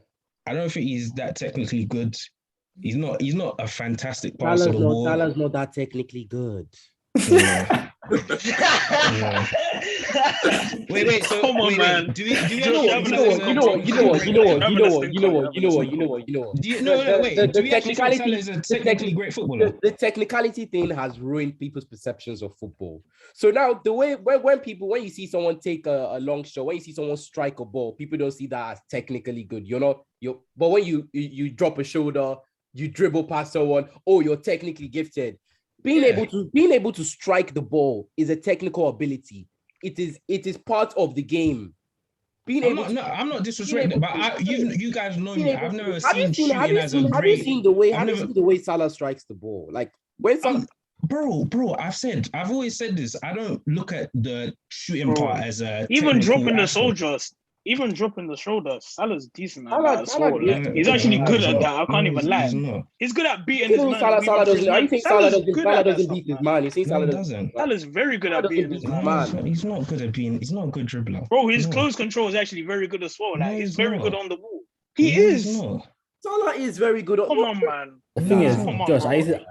A: I don't think he's that technically good. He's not a fantastic passer of the ball.
F: Salah's not that technically good.
A: Yeah. Wait. So,
E: come on, man.
A: Do you
F: know what?
A: Do we actually think Salah is a technically great footballer?
F: The technicality thing has ruined people's perceptions of football. So now the way when you see someone take a long shot, when you see someone strike a ball, people don't see that as technically good. But when you drop a shoulder, you dribble past someone, you're technically gifted. Being able to strike the ball is a technical ability. It is part of the game.
A: I'm not disrespecting, but you guys know me. I've never seen shooting as a great.
F: Have you seen the way Salah strikes the ball? Like when some.
A: Bro, I've always said this. I don't look at the shooting part as a
E: even dropping the soldiers. Even dropping the shoulder, Salah's decent at that as well. He's actually good at that. I can't even lie. He's good at beating his man.
F: Salah doesn't beat his man. You think Salah doesn't?
E: Salah's very good at beating his man.
A: He's not good at being. He's not a good dribbler.
E: Bro, his close control is actually very good as well. Like he's very good on the ball. He is.
F: Salah is very good.
E: Come on, man.
C: The thing is, Josh,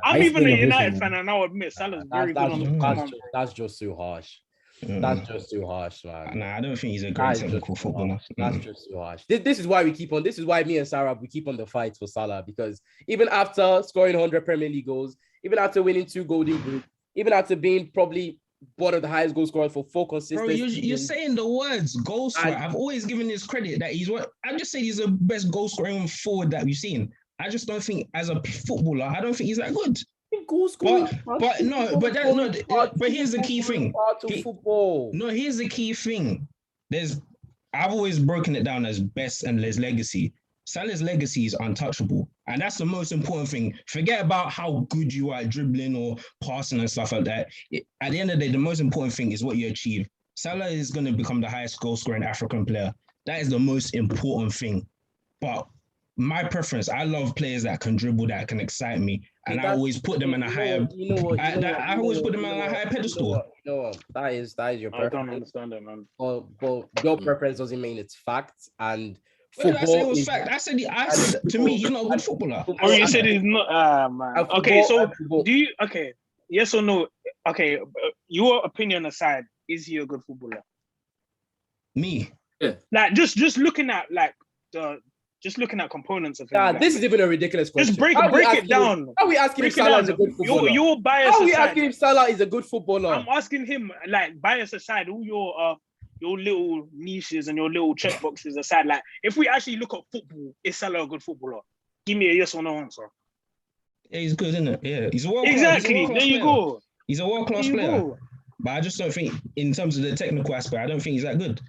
E: I'm even a United fan, and I'll admit Salah's very good on the ball.
F: That's just too harsh. That's just too harsh, man.
A: Nah, I don't think he's a great technical footballer.
F: That's just too harsh. This is why we keep on. This is why me and Sarah we keep on the fight for Salah, because even after scoring 100 Premier League goals, even after winning 2 Golden Boots, even after being probably one of the highest goal scorers for 4 consistent.
A: Bro, you're saying the words goal scorer. I've always given this credit that he's what I just say he's the best goal scoring forward that we've seen. I just don't think as a footballer, I don't think he's that good. But here's the key thing. Here's the key thing. I've always broken it down as best and his legacy. Salah's legacy is untouchable, and that's the most important thing. Forget about how good you are at dribbling or passing and stuff like that. At the end of the day, the most important thing is what you achieve. Salah is going to become the highest goal scoring African player. That is the most important thing. But my preference, I love players that can dribble, that can excite me, and I always put them in a higher. I always put them on a higher pedestal.
F: That is your preference.
E: I don't understand it, man.
F: But your preference doesn't mean it's fact. And
A: football I say it was fact. I said to me, he's not a good footballer.
E: Oh, you said he's not. Man. Okay, so do you? Okay, yes or no? Okay, your opinion aside, is he a good footballer?
A: Me,
B: yeah.
E: Like just looking at Just looking at components of it.
F: This is even a ridiculous question.
E: Just break it down.
F: How are we asking if Salah is a good footballer?
E: Your bias
F: How are we asking if Salah is a good footballer?
E: I'm asking him, like, bias aside, all your little niches and your little checkboxes aside, like, if we actually look at football, is Salah a good footballer? Give me a yes or no answer.
A: Yeah, he's good, isn't it? Yeah, he's a world-class.
E: Exactly. There you go.
A: He's a world-class player. But I just don't think, in terms of the technical aspect, I don't think he's that good.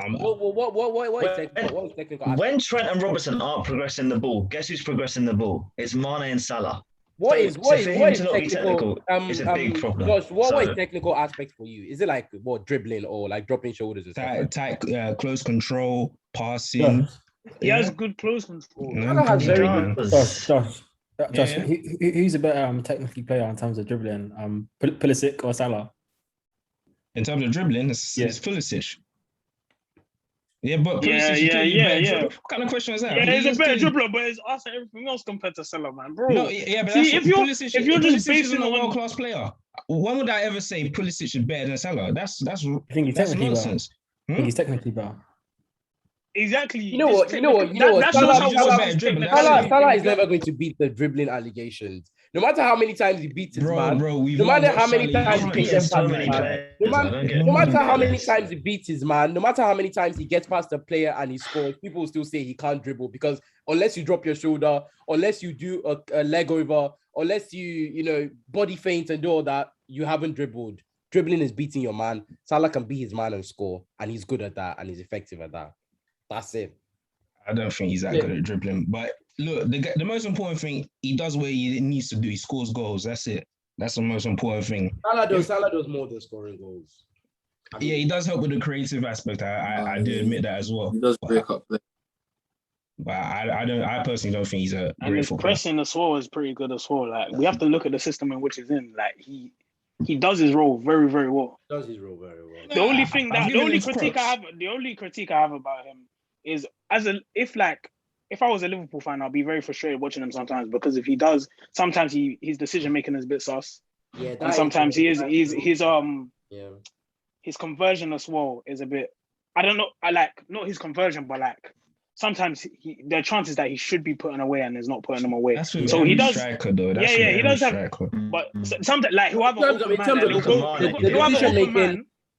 F: What is technical?
D: When Trent and Robertson aren't progressing the ball, guess who's progressing the ball? It's Mane and Salah.
F: What
D: So-
F: is
D: so
F: what is
D: for
F: what
D: him
F: is
D: to not be
F: technical?
D: it's a big problem.
F: Josh, what
D: So-
F: is technical aspects for you? Is it like what dribbling or like dropping shoulders and stuff?
A: tight, close control, passing.
E: He has good close control.
A: No,
F: Salah has
A: he
F: very
A: can.
F: good-
C: Josh.
A: Yeah.
C: Who's a better technically player in terms of dribbling? Pulisic or Salah?
A: In terms of dribbling, it's Pulisic. Yeah, but
E: Yeah,
A: Pulisic could be better.
E: yeah.
A: What kind of question is that?
E: Yeah, he's a
A: just
E: better
A: clearly-
E: dribbler, but it's us and everything else compared to Salah, man, bro.
A: No, yeah, but
E: See,
A: that's
E: if
A: Pulisic,
E: you're just
A: Pulisic isn't
E: basing
A: a
E: it on-
A: world-class player. When would I ever say Pulisic is better than Salah? That's
C: I think he's
A: that's
C: technically better.
A: nonsense.
C: I think he's technically better.
E: Exactly.
F: You know what?
E: That shows
F: Salah-
E: how
A: Salah-
E: well his
A: Salah-
E: technicality
F: Salah is
E: can
F: never going to beat the dribbling allegations. No matter how many times he beats his man,
A: Bro,
F: no matter how many times he
A: he
F: gets
D: so
F: past
D: many
F: his man,
D: players.
F: no
D: I don't get
F: no matter how
D: it.
F: many times he beats his man, no matter how many times he gets past the player and he scores, people will still say he can't dribble because unless you drop your shoulder, unless you do a leg over, unless you body feint and do all that, you haven't dribbled. Dribbling is beating your man. Salah can beat his man and score, and he's good at that and he's effective at that. That's it.
A: I don't think he's that good at dribbling. But look, the most important thing, he does what he needs to do. He scores goals. That's it. That's the most important thing.
F: Salah does more than scoring goals.
A: Yeah, he does help with the creative aspect. I do admit that as well.
B: He does break up play.
A: But I personally don't think he's a
E: And
A: great
E: his
A: footballer.
E: pressing as well is pretty good as well. Like we have to look at the system in which he's in. Like he does his role very, very well.
F: Does his role very well.
E: The only thing
A: I've
E: that
A: given him props.
E: the only critique I have about him is if I was a Liverpool fan, I'll be very frustrated watching him sometimes because if he does, sometimes his decision making is a bit sus.
F: Yeah,
E: And sometimes his
F: yeah.
E: his conversion as well is a bit. I don't know. I like not his conversion, but like sometimes there are chances that he should be putting away and is not putting them away.
A: That's with
E: So
A: every
E: he does.
A: striker, though. That's
E: Yeah,
A: with
E: he
A: every
E: does have-
A: striker.
E: But sometimes like whoever
F: In terms of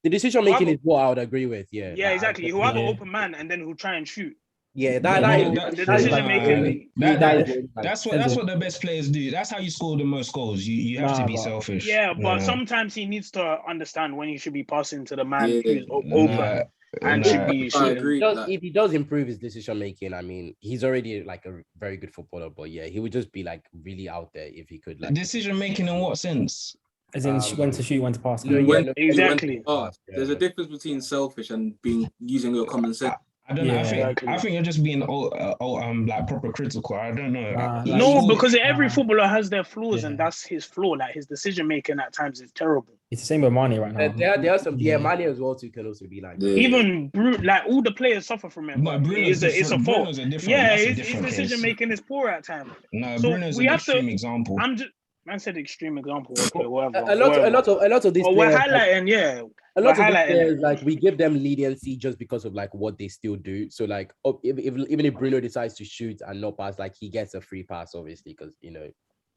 F: the decision making is what I would agree with. Yeah.
E: Yeah, exactly. Whoever
C: Yeah.
E: open man and then who'll try and shoot.
F: Yeah,
E: The decision making.
A: That's what the best players do. That's how you score the most goals. You have to be selfish.
E: Yeah, but
A: No.
E: sometimes he needs to understand when he should be passing to the man
B: Yeah.
E: who's open and should be
B: I
E: shooting.
B: agree. with that.
F: If he does improve his decision making, I mean, he's already like a very good footballer. But yeah, he would just be like really out there if he could like.
A: Decision making in what sense?
C: As in when to shoot, when to pass.
F: No, yeah,
B: When-
F: no,
E: Exactly.
B: when- oh, there's a difference between selfish and using your common sense.
A: I don't know.
C: Yeah.
A: I think you're just being like proper critical. I don't know.
C: Nah,
A: He
C: like-
E: No,
A: scores-
E: because every footballer has their flaws, and
C: Yeah.
E: that's his flaw. Like his decision making at times is terrible.
C: It's the same with Mane right now.
F: There are some Mane as well too can also be like.
B: Yeah.
E: Even like all the players suffer from it.
A: But
E: But
A: Bruno's
E: it's a fault.
A: Bruno's a different.
E: Yeah,
A: that's a
E: his
A: different
E: decision
A: case.
E: making is poor at times.
A: No,
E: So
A: Bruno's
E: we
A: an
E: have to-
A: extreme example.
E: I'm just man said extreme example. Okay, whatever.
F: A lot of these
E: But we're
F: players,
E: highlighting, yeah.
F: a lot of
E: we're
F: these
E: highlighting
F: players, like we give them leniency just because of like what they still do. So like, even if Bruno decides to shoot and not pass, like he gets a free pass, obviously, because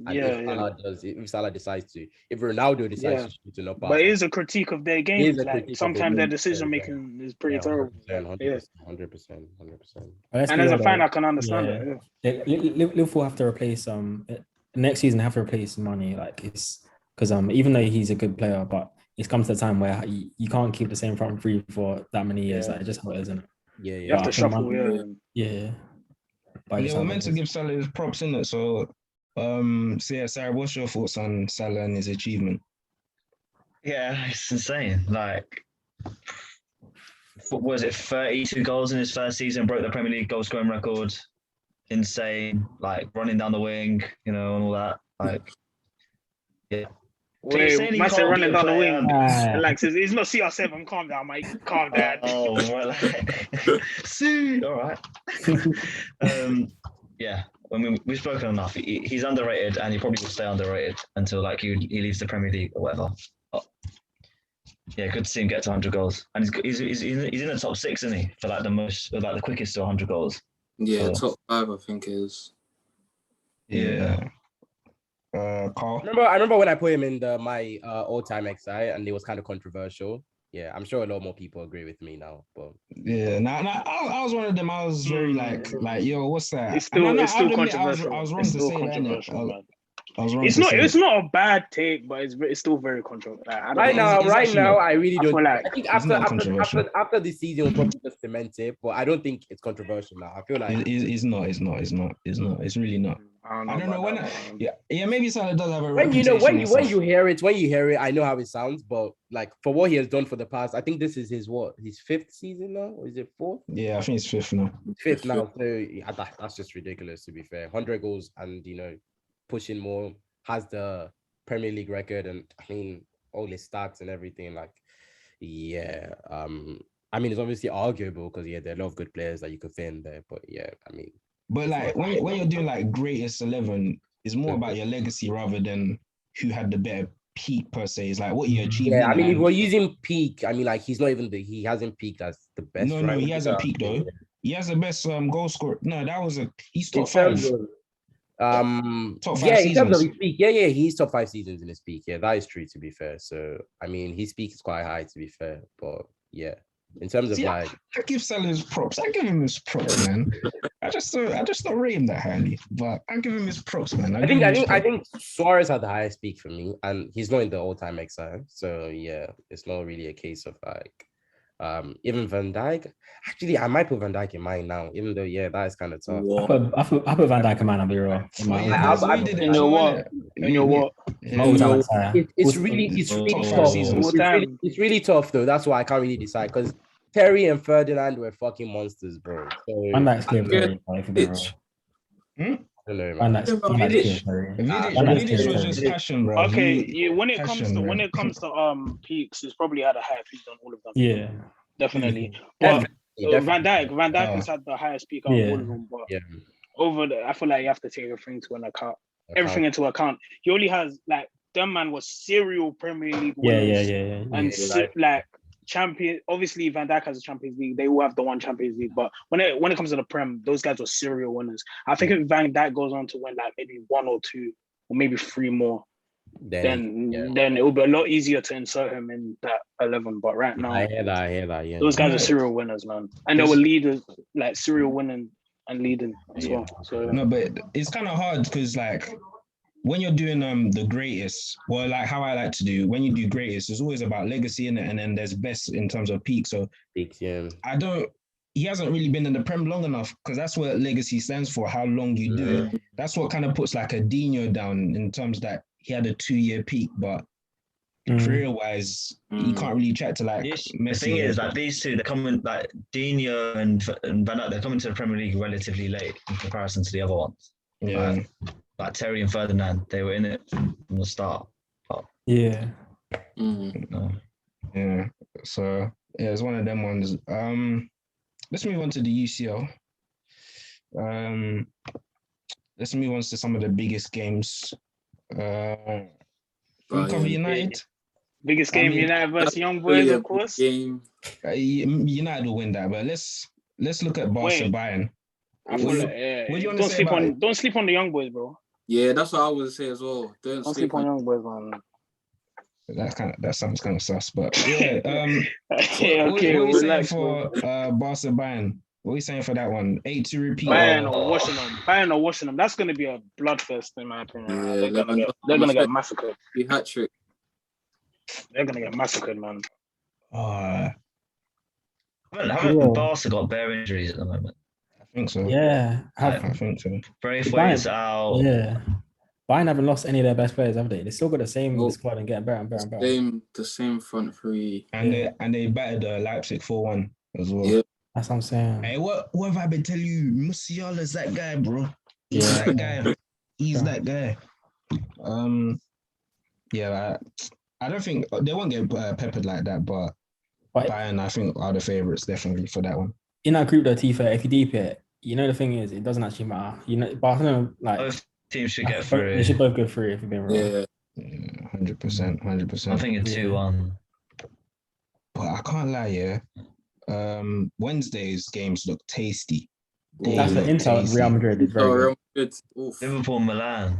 F: and if Salah does, if Salah decides to, if Ronaldo decides to shoot and not pass,
E: But it is a critique of their
F: It
E: games.
F: is a
E: Like
F: critique of
E: sometimes
F: their
E: their
F: games,
E: decision
F: yeah.
E: making is pretty terrible.
F: 100%.
E: And as a fan, I can understand it. Yeah.
C: Liverpool have to replace next season. Have to replace Mane. Like it's because even though he's a good player, but it's come to a time where you can't keep the same front three for that many years. Like just how it is, isn't it?
F: Yeah,
E: You have to shuffle,
C: Yeah. But
A: Yeah,
C: just
A: we're
C: how
A: meant
C: it
A: to
C: is.
A: give Salah his props in it. So, yeah, Sarah, what's your thoughts on Salah and his achievement?
D: Yeah, it's insane. Like, what was it, 32 goals in his first season, broke the Premier League goal scoring record. Insane. Like, running down the wing, and all that. Like, yeah.
E: Wait, man said running down the wing.
C: Ah.
E: Like says he's not CR7. Calm down, mate. Calm down.
D: Oh, well, see, all right. Yeah, I mean, we've spoken enough. He's underrated, and he probably will stay underrated until like he leaves the Premier League or whatever. But, yeah, good to see him get to 100 goals, and he's in the top 6, isn't he? For like the quickest to 100 goals.
B: Yeah,
D: So-
B: top 5, I think is.
A: Yeah. Carl?
F: I remember when I put him in my all-time XI, and it was kind of controversial. Yeah, I'm sure a lot more people agree with me now. But
A: Yeah, I was one of them. I was very like, yo, what's that?
E: It's still
A: And I
E: still
A: admit
E: controversial.
A: I was wrong
E: It's
A: to
E: still
A: say that.
E: controversial,
A: innit?
E: man.
A: I was wrong
E: It's
A: to
E: not.
A: say
E: It's
A: that.
E: not a bad take, but it's still very controversial. Like, I don't
F: right
E: know.
F: now,
A: actually not.
F: I really
E: I
F: don't.
E: feel like
F: I think
A: it's not controversial.
F: after this season, we'll probably just cement it. But I don't think it's controversial now. I feel like
A: It's not. It's really not. I don't know
E: about
A: when.
E: that, man.
A: Yeah, maybe Salah does have a
F: When
A: reputation.
F: when
A: and stuff.
F: you hear it, I know how it sounds, but like for what he has done for the past, I think this is his fifth season now, or is it fourth?
A: Yeah, I think it's fifth now.
F: Fifth now. So that's just ridiculous, to be fair. 100 goals and pushing more, has the Premier League record, and I mean all his stats and everything. Like, yeah. I mean, it's obviously arguable because there are a lot of good players that you could fit in there, but yeah, I mean.
A: But like when you're doing like greatest 11, it's more about your legacy rather than who had the better peak per se. It's like what you achieved.
F: Yeah, I mean, if
A: and
F: we're using peak, I mean, like he's not even he hasn't peaked as the best.
A: no, he hasn't peaked though. He has the best goal scorer. No, he's top five. Top 5
F: yeah,
A: seasons.
F: in terms of his peak, yeah, he's top 5 seasons in his peak. Yeah, that is true, to be fair. So I mean, his peak is quite high, to be fair. But yeah, in terms of
A: I give Salah his props. I give him his props, man. I just don't rate him that highly, but I give him his props, man. I
F: think Suarez had the highest peak for me, and he's not in the all-time exile. So yeah, it's not really a case of like even Van Dijk. Actually, I might put Van Dijk in mine now, even though that is kind of tough.
C: I put Van Dijk in mine. I'll be real.
E: You know what?
F: It's really tough though. That's why I can't really decide, because Terry and Ferdinand were fucking monsters, bro. So,
C: Van Dijk's clear.
F: I don't know, man.
A: Vidic was just passion, bro.
E: Okay, when it comes to peaks, it's probably had a higher peak than all of them.
C: Yeah,
E: definitely. But Van Dijk has had the highest peak out of all of them. But I feel like you have to take everything into account. He only has like them man was serial Premier League winners. And like champion. Obviously, Van Dijk has a Champions League. They all have the one Champions League. But when it comes to the Prem, those guys were serial winners. I think if Van Dijk goes on to win like maybe 1 or 2 or maybe 3 more, then it will be a lot easier to insert him in that 11. But right now,
F: I hear that. Yeah,
E: those guys are serial winners, man, and they were leaders, like serial winning and leading as well. So
A: no, but it's kind of hard because like when you're doing the greatest, well, like how I like to do, when you do greatest, it's always about legacy in it, and then there's best in terms of peak. So
F: peaks, yeah.
A: He hasn't really been in the Prem long enough, because that's what legacy stands for, how long you do it. That's what kind of puts like a Dino down in terms that he had a 2-year peak, but career-wise, you can't really chat to like Messi.
D: The thing is, like these two, they're coming, like Dino and Van Dijk, they're coming to the Premier League relatively late in comparison to the other ones.
A: Yeah.
D: Like Terry and Ferdinand, they were in it from the start.
C: Yeah.
A: Yeah. So yeah, it's one of them ones. Let's move on to the UCL. Let's move on to some of the biggest games. Cover United.
E: Biggest game, United versus Young Boys, of course.
A: United will win that, but let's look at Barca Bayern.
E: I feel like, don't sleep on the Young Boys, bro.
B: Yeah, that's what I would say as well. Don't
E: sleep on Young Boys, man.
A: That sounds kind of sus, but yeah.
E: Okay,
A: what are you saying for Barca Bayern? What are you saying for that one? 8-2 repeat.
E: Bayern are washing them. That's going to be a bloodfest, in my opinion. Yeah, they're gonna get massacred.
B: Hat trick.
E: They're gonna get massacred, man.
D: Haven't Barca got bare injuries at the moment?
A: I think so.
C: Yeah,
A: I think so.
D: Braithwaite's out.
C: Yeah. Bayern haven't lost any of their best players, have they? They still got the same squad and getting better and better and better.
B: The same front three.
A: And they battered Leipzig 4-1 as well.
B: Yeah.
C: That's what I'm saying.
A: Hey, what have I been telling you? Musiala's that guy, bro. He's that guy. He's that guy. I don't think they won't get peppered like that, but Bayern, I think, are the favourites definitely for that one.
C: In that group, though, Tifa, if you deep it, the thing is, it doesn't actually matter. Barcelona, like
D: both teams should get through.
C: They should both go through if you've been wrong.
A: Yeah, 100%.
D: I think it's 2-1.
A: But I can't lie, Wednesday's games look tasty.
C: That's the Inter Real Madrid. Is very
B: good.
D: Liverpool Milan.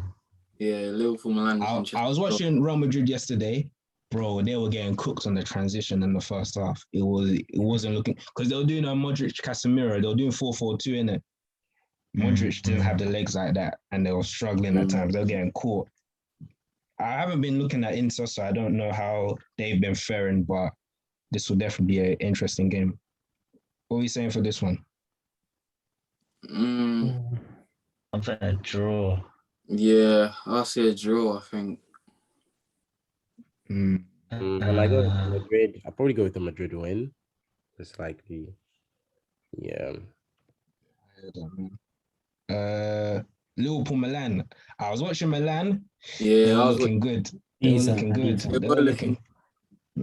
B: Yeah, Liverpool Milan.
A: I was watching Real Madrid yesterday. Bro, they were getting cooked on the transition in the first half. It wasn't looking, because they were doing a Modric Casemiro. They were doing 4-4-2 in it. Modric didn't have the legs like that, and they were struggling at times. They were getting caught. I haven't been looking at Inter, so I don't know how they've been faring, but this will definitely be an interesting game. What are we saying for this one?
D: I'm saying a draw.
B: Yeah, I'll say a draw, I think.
F: When I go with Madrid, I'll probably go with the Madrid win. Most likely. Yeah.
A: Liverpool Milan. I was watching Milan.
B: Yeah,
A: They were
B: I was
A: looking good. They were
C: Decent,
A: looking good.
C: decent.
A: They were looking.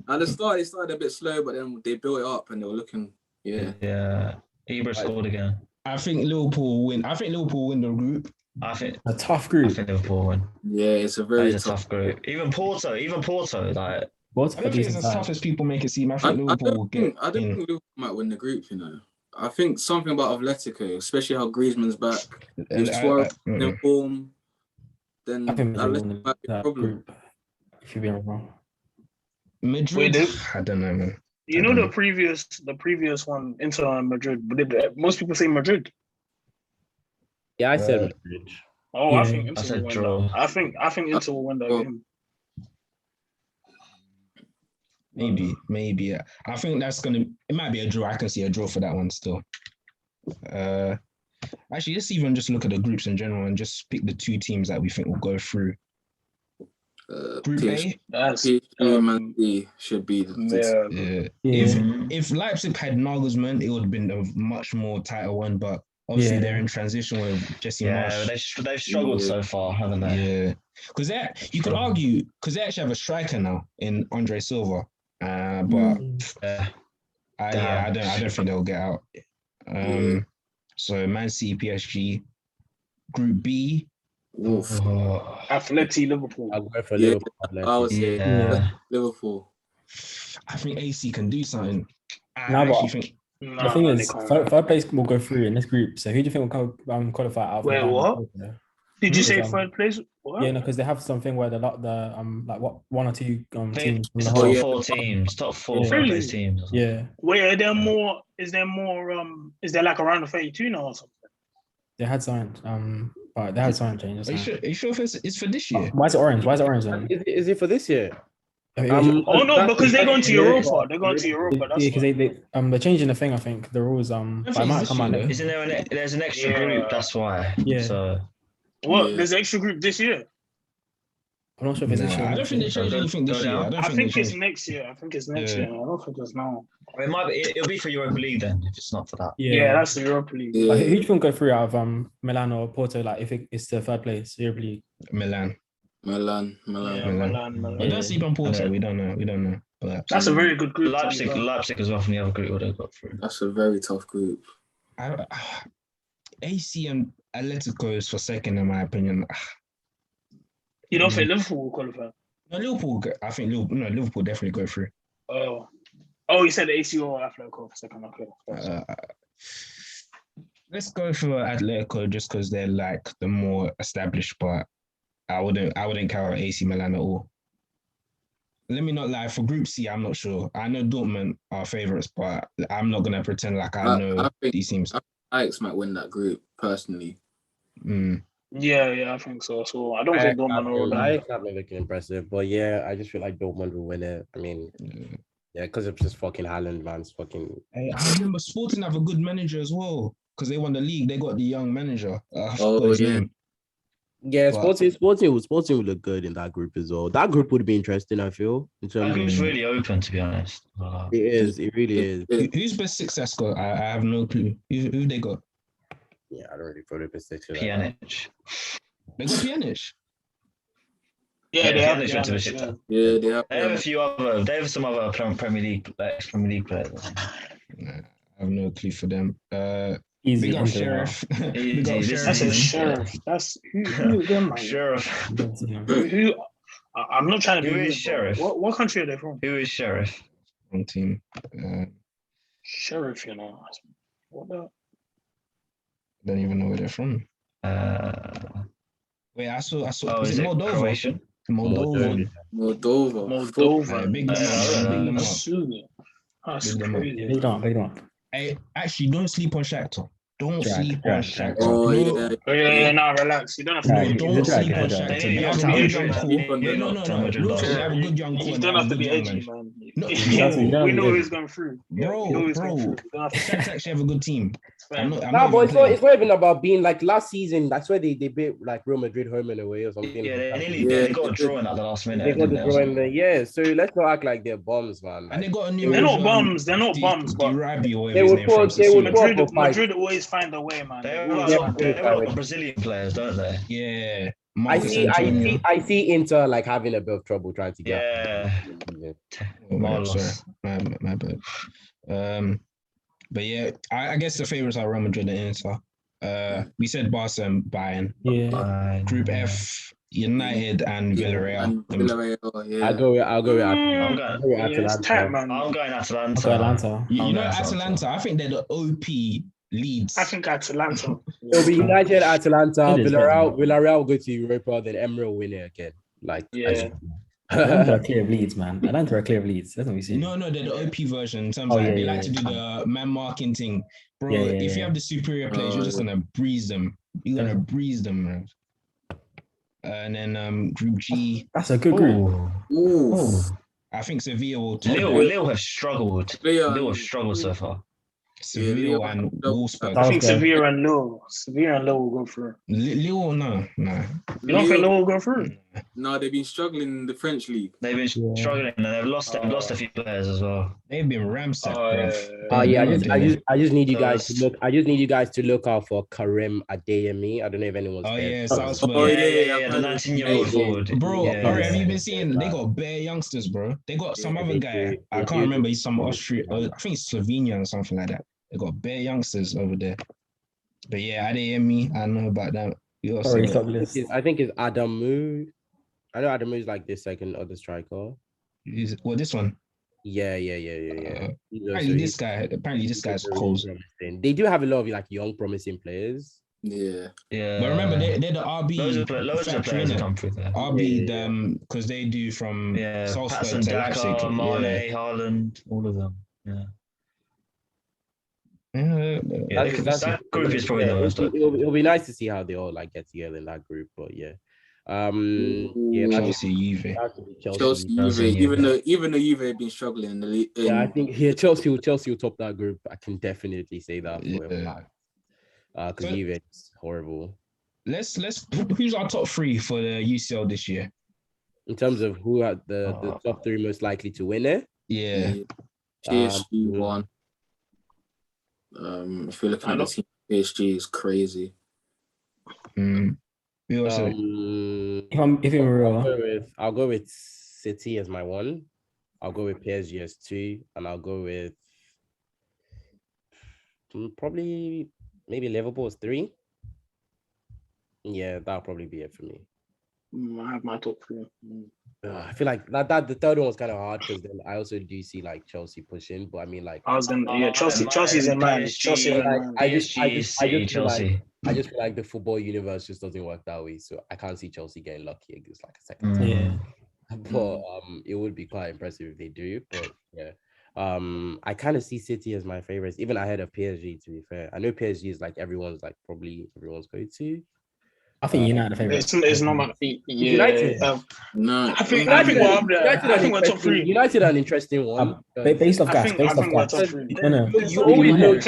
B: At the start, they started a bit slow, but then they built it up and they were looking. Yeah.
D: Yeah. Ibra scored again.
A: I think Liverpool win. I think Liverpool win the group.
D: I think
C: A tough group.
D: Liverpool win.
B: Yeah, it's a
D: That
B: very
D: is a tough group. Even Porto, like
C: What's
A: I don't think it's as tough as people make it seem. I
B: I
A: think Liverpool will get
B: don't think
A: in.
B: Liverpool might win the group, you know. I think something about Atletico, especially how Griezmann's back, if Suarez in form, then
C: I think Madrid
B: Atletico
C: won
B: might be a
C: that
B: problem.
C: group. If you're being wrong.
A: Madrid.
E: Wait,
A: I don't know, man.
E: You know the previous one, Inter and Madrid. Most people say Madrid.
F: Yeah, I said Madrid.
E: Oh,
C: Yeah.
E: I think
D: I
E: Inter
D: said
E: will win
D: draw.
E: that. I think Inter will win that game.
A: Maybe. Yeah. I think that's gonna. It might be a draw. I can see a draw for that one still. Actually, let's even just look at the groups in general and just pick the two teams that we think will go through. Group A.
E: That's
B: Man City should be the
A: If Leipzig had Nagelsmann, it would have been a much more tighter one. But obviously, they're in transition with Jesse Marsch.
D: They've struggled so far, haven't they?
A: Yeah, because you could argue because they actually have a striker now in Andre Silva, but I don't think they'll get out. So Man City, PSG, Group B.
E: Atleti, Liverpool.
F: I'll go for Liverpool.
B: I would say Liverpool.
A: I think AC can do something.
C: The thing is, third place will go through in this group. So who do you think will qualify out?
E: Wait, what? Did you say third place? What?
C: Yeah, no, because they have something where like one or two teams.
D: It's top 4 teams, top 4 third place teams.
C: Yeah.
E: Wait, are there more? Is there more? Is there like around the 32 now or something?
C: They had signed. But they had sign changes.
A: Are you sure if it's for this year?
C: Why is it orange? Why is it orange then?
F: Is it for this year?
E: Oh no, because they're going to Europa. They're going to Europa. That's
C: because they're changing the thing. I think the rules. But I might come out.
D: Isn't there there's an extra group? That's why.
C: Yeah.
D: So
E: what? There's an extra group this year.
C: I'm not sure if it's this year.
A: I don't think they changed anything this year.
E: I think it's next year. I think it's next year. I don't think it's now.
D: It might be. It'll be for Europa League then. If it's not for that.
E: Yeah, that's the Europa League.
C: Like, who do you think go through out of Milan or Porto? Like if it's the third place Europa League.
A: Milan.
E: Milan.
A: We don't see on Porto. We don't know. But
E: that's a very good group.
D: Leipzig as well from the other group. What they got through.
B: That's a very tough group.
A: AC and Atletico is for second in my opinion.
E: You don't think Liverpool will qualify?
A: No, Liverpool. I think Liverpool definitely go through.
E: Oh, you said AC or Atletico for second. Okay.
A: Let's go for Atletico just because they're like the more established, but I wouldn't count AC Milan at all. Let me not lie. For Group C, I'm not sure. I know Dortmund are favourites, but I'm not gonna pretend like I know these teams.
B: Ajax might win that group personally.
E: Yeah, I think so. So I don't think Dortmund will win.
F: Ajax not looking impressive, but yeah, I just feel like Dortmund will win it. I mean, yeah, because it's just fucking Haaland, man's fucking.
A: Hey, I remember Sporting have a good manager as well because they won the league. They got the young manager.
F: Yeah, Sporting would look good in that group as well. That group would be interesting, I feel.
D: That group's really open, to be honest.
F: It is. It really is.
A: Who's best success got? I have no clue. Who they got?
F: Yeah, I don't really follow best success.
D: Pjanic.
A: They got Pjanic.
E: Yeah, they have
B: Pjanic. Yeah, they have.
D: They have a few other. They have some other Premier League players.
A: I have no clue for them.
C: Easy.
A: Big up Sheriff.
E: That's a Sheriff. That's who them, man.
D: Sheriff.
E: Who? I'm not trying to be.
D: Who is Sheriff?
E: What country are they from?
D: Who is Sheriff?
A: Wrong team.
E: Sheriff, you know. What the?
A: I don't even know where they're from. Wait, I saw.
D: Oh, is it
A: Moldova?
D: Croatian?
A: Moldova. Big them up.
E: That's crazy.
C: They don't.
A: Hey, actually, don't sleep on Shakhtar. Don't sleep on Shakhtar.
B: Oh,
E: yeah. No, relax. You don't have to.
A: Don't sleep on Shakhtar.
E: You
A: They have a good young core. No. Look, they have a good young core.
E: You don't have to be edgy, man.
A: No,
E: we know who's going through.
A: bro.
E: We know who's going through. We don't have to-
A: Saints actually have a good team. I'm not
F: Nah, but
A: even playing.
F: it's not even about being like last season. That's where they beat like Real Madrid home and away or something.
D: Yeah,
F: They
D: they got a draw in at the last minute.
F: got the
D: didn't
F: draw
D: they,
F: in there. Yeah, so let's not act like they're bombs, man.
A: And they
F: Like,
A: got a new
E: They're not
A: manager,
E: bums. They're not bums. But
A: Durabi or
F: they
A: whatever his
F: would
A: name from
F: put they would
A: Sicily.
F: put up a fight.
E: Madrid always find a way, man.
D: They
E: They
D: have
E: always find a way.
D: a lot of Brazilian players, don't they?
A: Yeah,
F: I
A: Marcus
F: see
A: Antonio.
F: I see Inter like having a bit of trouble trying to get.
D: Yeah.
A: Oh, my bad,
D: Marlos.
A: sorry. My bad. But yeah, I guess the favorites are Real Madrid and Inter. We said Barca and Bayern.
C: Yeah.
A: Group F, United and Villarreal.
B: And Villarreal, yeah.
F: I'll go with
E: It's tight,
F: Atalanta.
E: man.
D: I'm going Atalanta.
C: Okay, Atlanta.
A: You know Atalanta, I think they're the OP leads.
E: I think Atalanta.
F: It'll be United, Atalanta,
C: It is
F: Villarreal will go to Europa, then Emre will win it again. Like,
E: Yeah.
C: Atlanta are clear of Leeds, man. Atlanta are clear of Leeds. That's what we see.
A: No, they're the OP version in terms
C: Oh,
A: of
C: yeah,
A: they
C: yeah,
A: like to do the man marking thing. Bro,
C: Yeah,
A: if you
C: yeah.
A: have the superior players, you're just gonna breeze them. You're gonna breeze them, man. And then Group G,
C: That's a good group.
B: Ooh.
A: I think Sevilla will top
D: Lille,
A: that.
D: Lille have struggled. Lille have struggled so far.
A: Sevilla and Wolfsburg.
E: I think
C: Okay.
E: Sevilla and Lille will go through.
A: Lille, no.
E: You don't think Lille will go through?
B: No, they've been struggling in the French league.
D: They've been struggling and they've lost a few players as well.
A: They've been ramsacked, bruv.
F: I just need you guys to look. I just need you guys to look out for Karim Adeyemi. I don't know if anyone's
A: Oh
F: there.
A: yeah, Salzburg.
B: Oh,
D: Yeah,
B: yeah,
D: the 19-year-old forward.
A: Bro,
D: Yeah,
A: Ari,
D: yeah.
A: have you been seeing? They got bare youngsters, bro. They got some other guy. I can't remember. He's some Austria. I think it's Slovenia or something like that. They got bare youngsters over there. But yeah, Adeyemi, I know about that. You also
C: Sorry,
A: got-
C: top list.
F: I think it's Adamu. I know Adamu is like the second other striker.
A: this one.
F: Yeah.
A: Apparently, this guy's cold.
F: They do have a lot of like young, promising players.
B: Yeah.
D: Yeah.
A: But remember, they're the RB.
D: loads of
A: factory,
D: players
A: innit?
D: have come through there.
A: RB, because they do from Salzburg
D: Patson,
A: to
D: Daka,
A: Leipzig.
D: Mane, Haaland, all of them. Yeah. That group is probably the worst.
F: It'll be nice to see how they all like get together in that group, but yeah.
A: Chelsea, Juve.
B: Chelsea, Juve. Even though Juve have been struggling in the league.
F: Yeah, I think Chelsea will top that group. I can definitely say that for a fact. Because Juve is horrible.
A: Let's who's our top three for the UCL this year?
F: In terms of who are the top three most likely to win it?
A: Yeah.
B: PSG won. If you're looking at the team, PSG is crazy.
A: We also
C: If you're real,
F: I'll go with City as my one. I'll go with PSG as two, and I'll go with probably maybe Liverpool as three. Yeah, that'll probably be it for me.
E: I have my top three.
F: I feel like that the third one was kind of hard because then I also do see like Chelsea pushing, but I mean like
E: I was gonna Chelsea's in mine. Chelsea's in mine.
F: I just feel
D: Chelsea.
F: like the football universe just doesn't work that way, so I can't see Chelsea getting lucky against like a second time.
C: yeah.
F: But it would be quite impressive if they do. But yeah, I kind of see City as my favorites, even ahead of PSG. To be fair, I know PSG is like everyone's go-to.
C: I think United are favourites.
E: It's not my feet. Yeah.
F: United.
B: No,
E: I think we're up there. I think we're top three.
F: United are an interesting one.
C: Based off
E: I
C: gas.
E: think
C: Based off
E: we're
C: gas.
E: top three.
C: No.
F: You always know.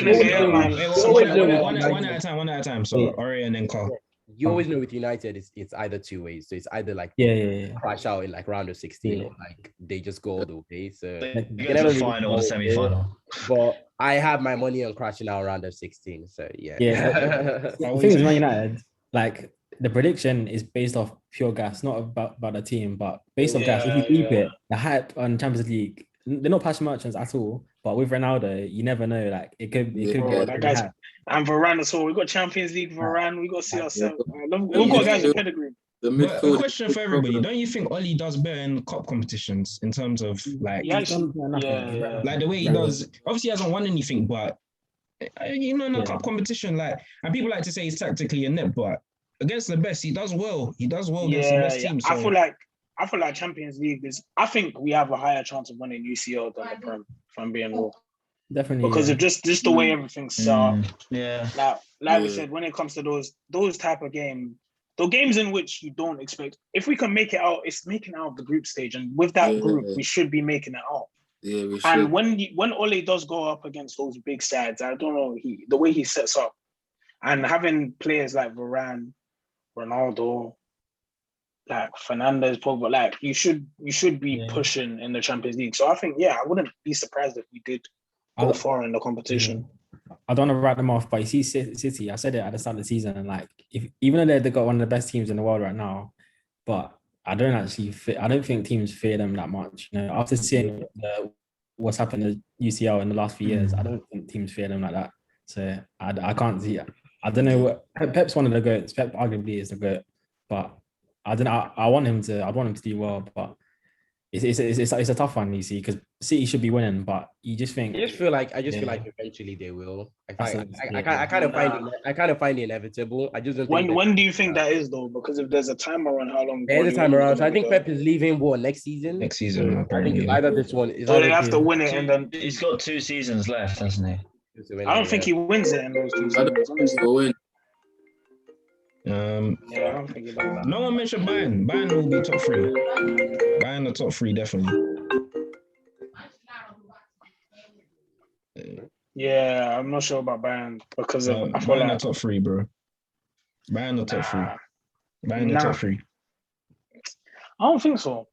A: One at a time. So Ori and then Carl.
F: You always know with United, it's either two ways. So it's either like
C: Yeah.
F: crash out in like round of 16 or like they just go all the way. So
D: They get to the final or semi-final.
F: But I have my money on crashing out round of 16. So yeah.
C: The thing is, Man United, like the prediction is based off pure gas, not about the team, but based off gas. If you keep it, the hype on Champions League, they're not passion merchants at all. But with Ronaldo, you never know. Like it could be.
E: That guy's and Varane as well. We got Champions League Varane. We got to see ourselves. We've got guys with pedigree.
A: But a question for everybody: don't you think Oli does better in cup competitions in terms of like, like the way he does? Obviously, he hasn't won anything, but in a cup competition, like, and people like to say he's tactically inept, but against the best, he does well. He does well against the best team. So.
E: I feel like Champions League is. I think we have a higher chance of winning UCL than the Prem. If I'm being real,
C: definitely
E: because of just the way everything's set up.
D: Yeah.
E: Like we said, when it comes to those type of games, the games in which you don't expect. If we can make it out, it's making out of the group stage, and with that group, we should be making it out.
B: Yeah, we should.
E: And when Ole does go up against those big sides, I don't know, the way he sets up and having players like Varane, Ronaldo, like Fernandes, Pogba, like you should be pushing in the Champions League. So I think, I wouldn't be surprised if we did go far in the competition.
C: I don't want to write them off, but you see City, I said it at the start of the season, and like even though they've got one of the best teams in the world right now, but I don't think teams fear them that much. You know, after seeing what's happened to UCL in the last few years, I don't think teams fear them like that. So I can't see. I don't know what Pep's one of the goats. Pep arguably is the goat, but I don't know. I'd want him to do well, but it's a tough one, you see, because City should be winning, but you just think.
F: I feel like eventually they will. I kind of find it inevitable. I just don't.
E: When do you think that is though? Because if there's a timer on how long.
F: There's a timer around. So I think Pep is leaving next season.
A: Next season,
F: I think it's either this one.
E: So they have to win it, and then
D: he's got 2 seasons left, hasn't he?
E: I don't think he wins it in those 2 seasons.
B: I don't think he'll win.
E: I don't think he does that.
A: No one mentioned Bayern. Bayern will be top 3. Bayern the top 3 definitely.
E: Yeah, I'm not sure about Bayern because of I feel
A: Bayern
E: like
A: the top 3, bro. Bayern the top 3. Bayern the top 3.
E: I don't think so.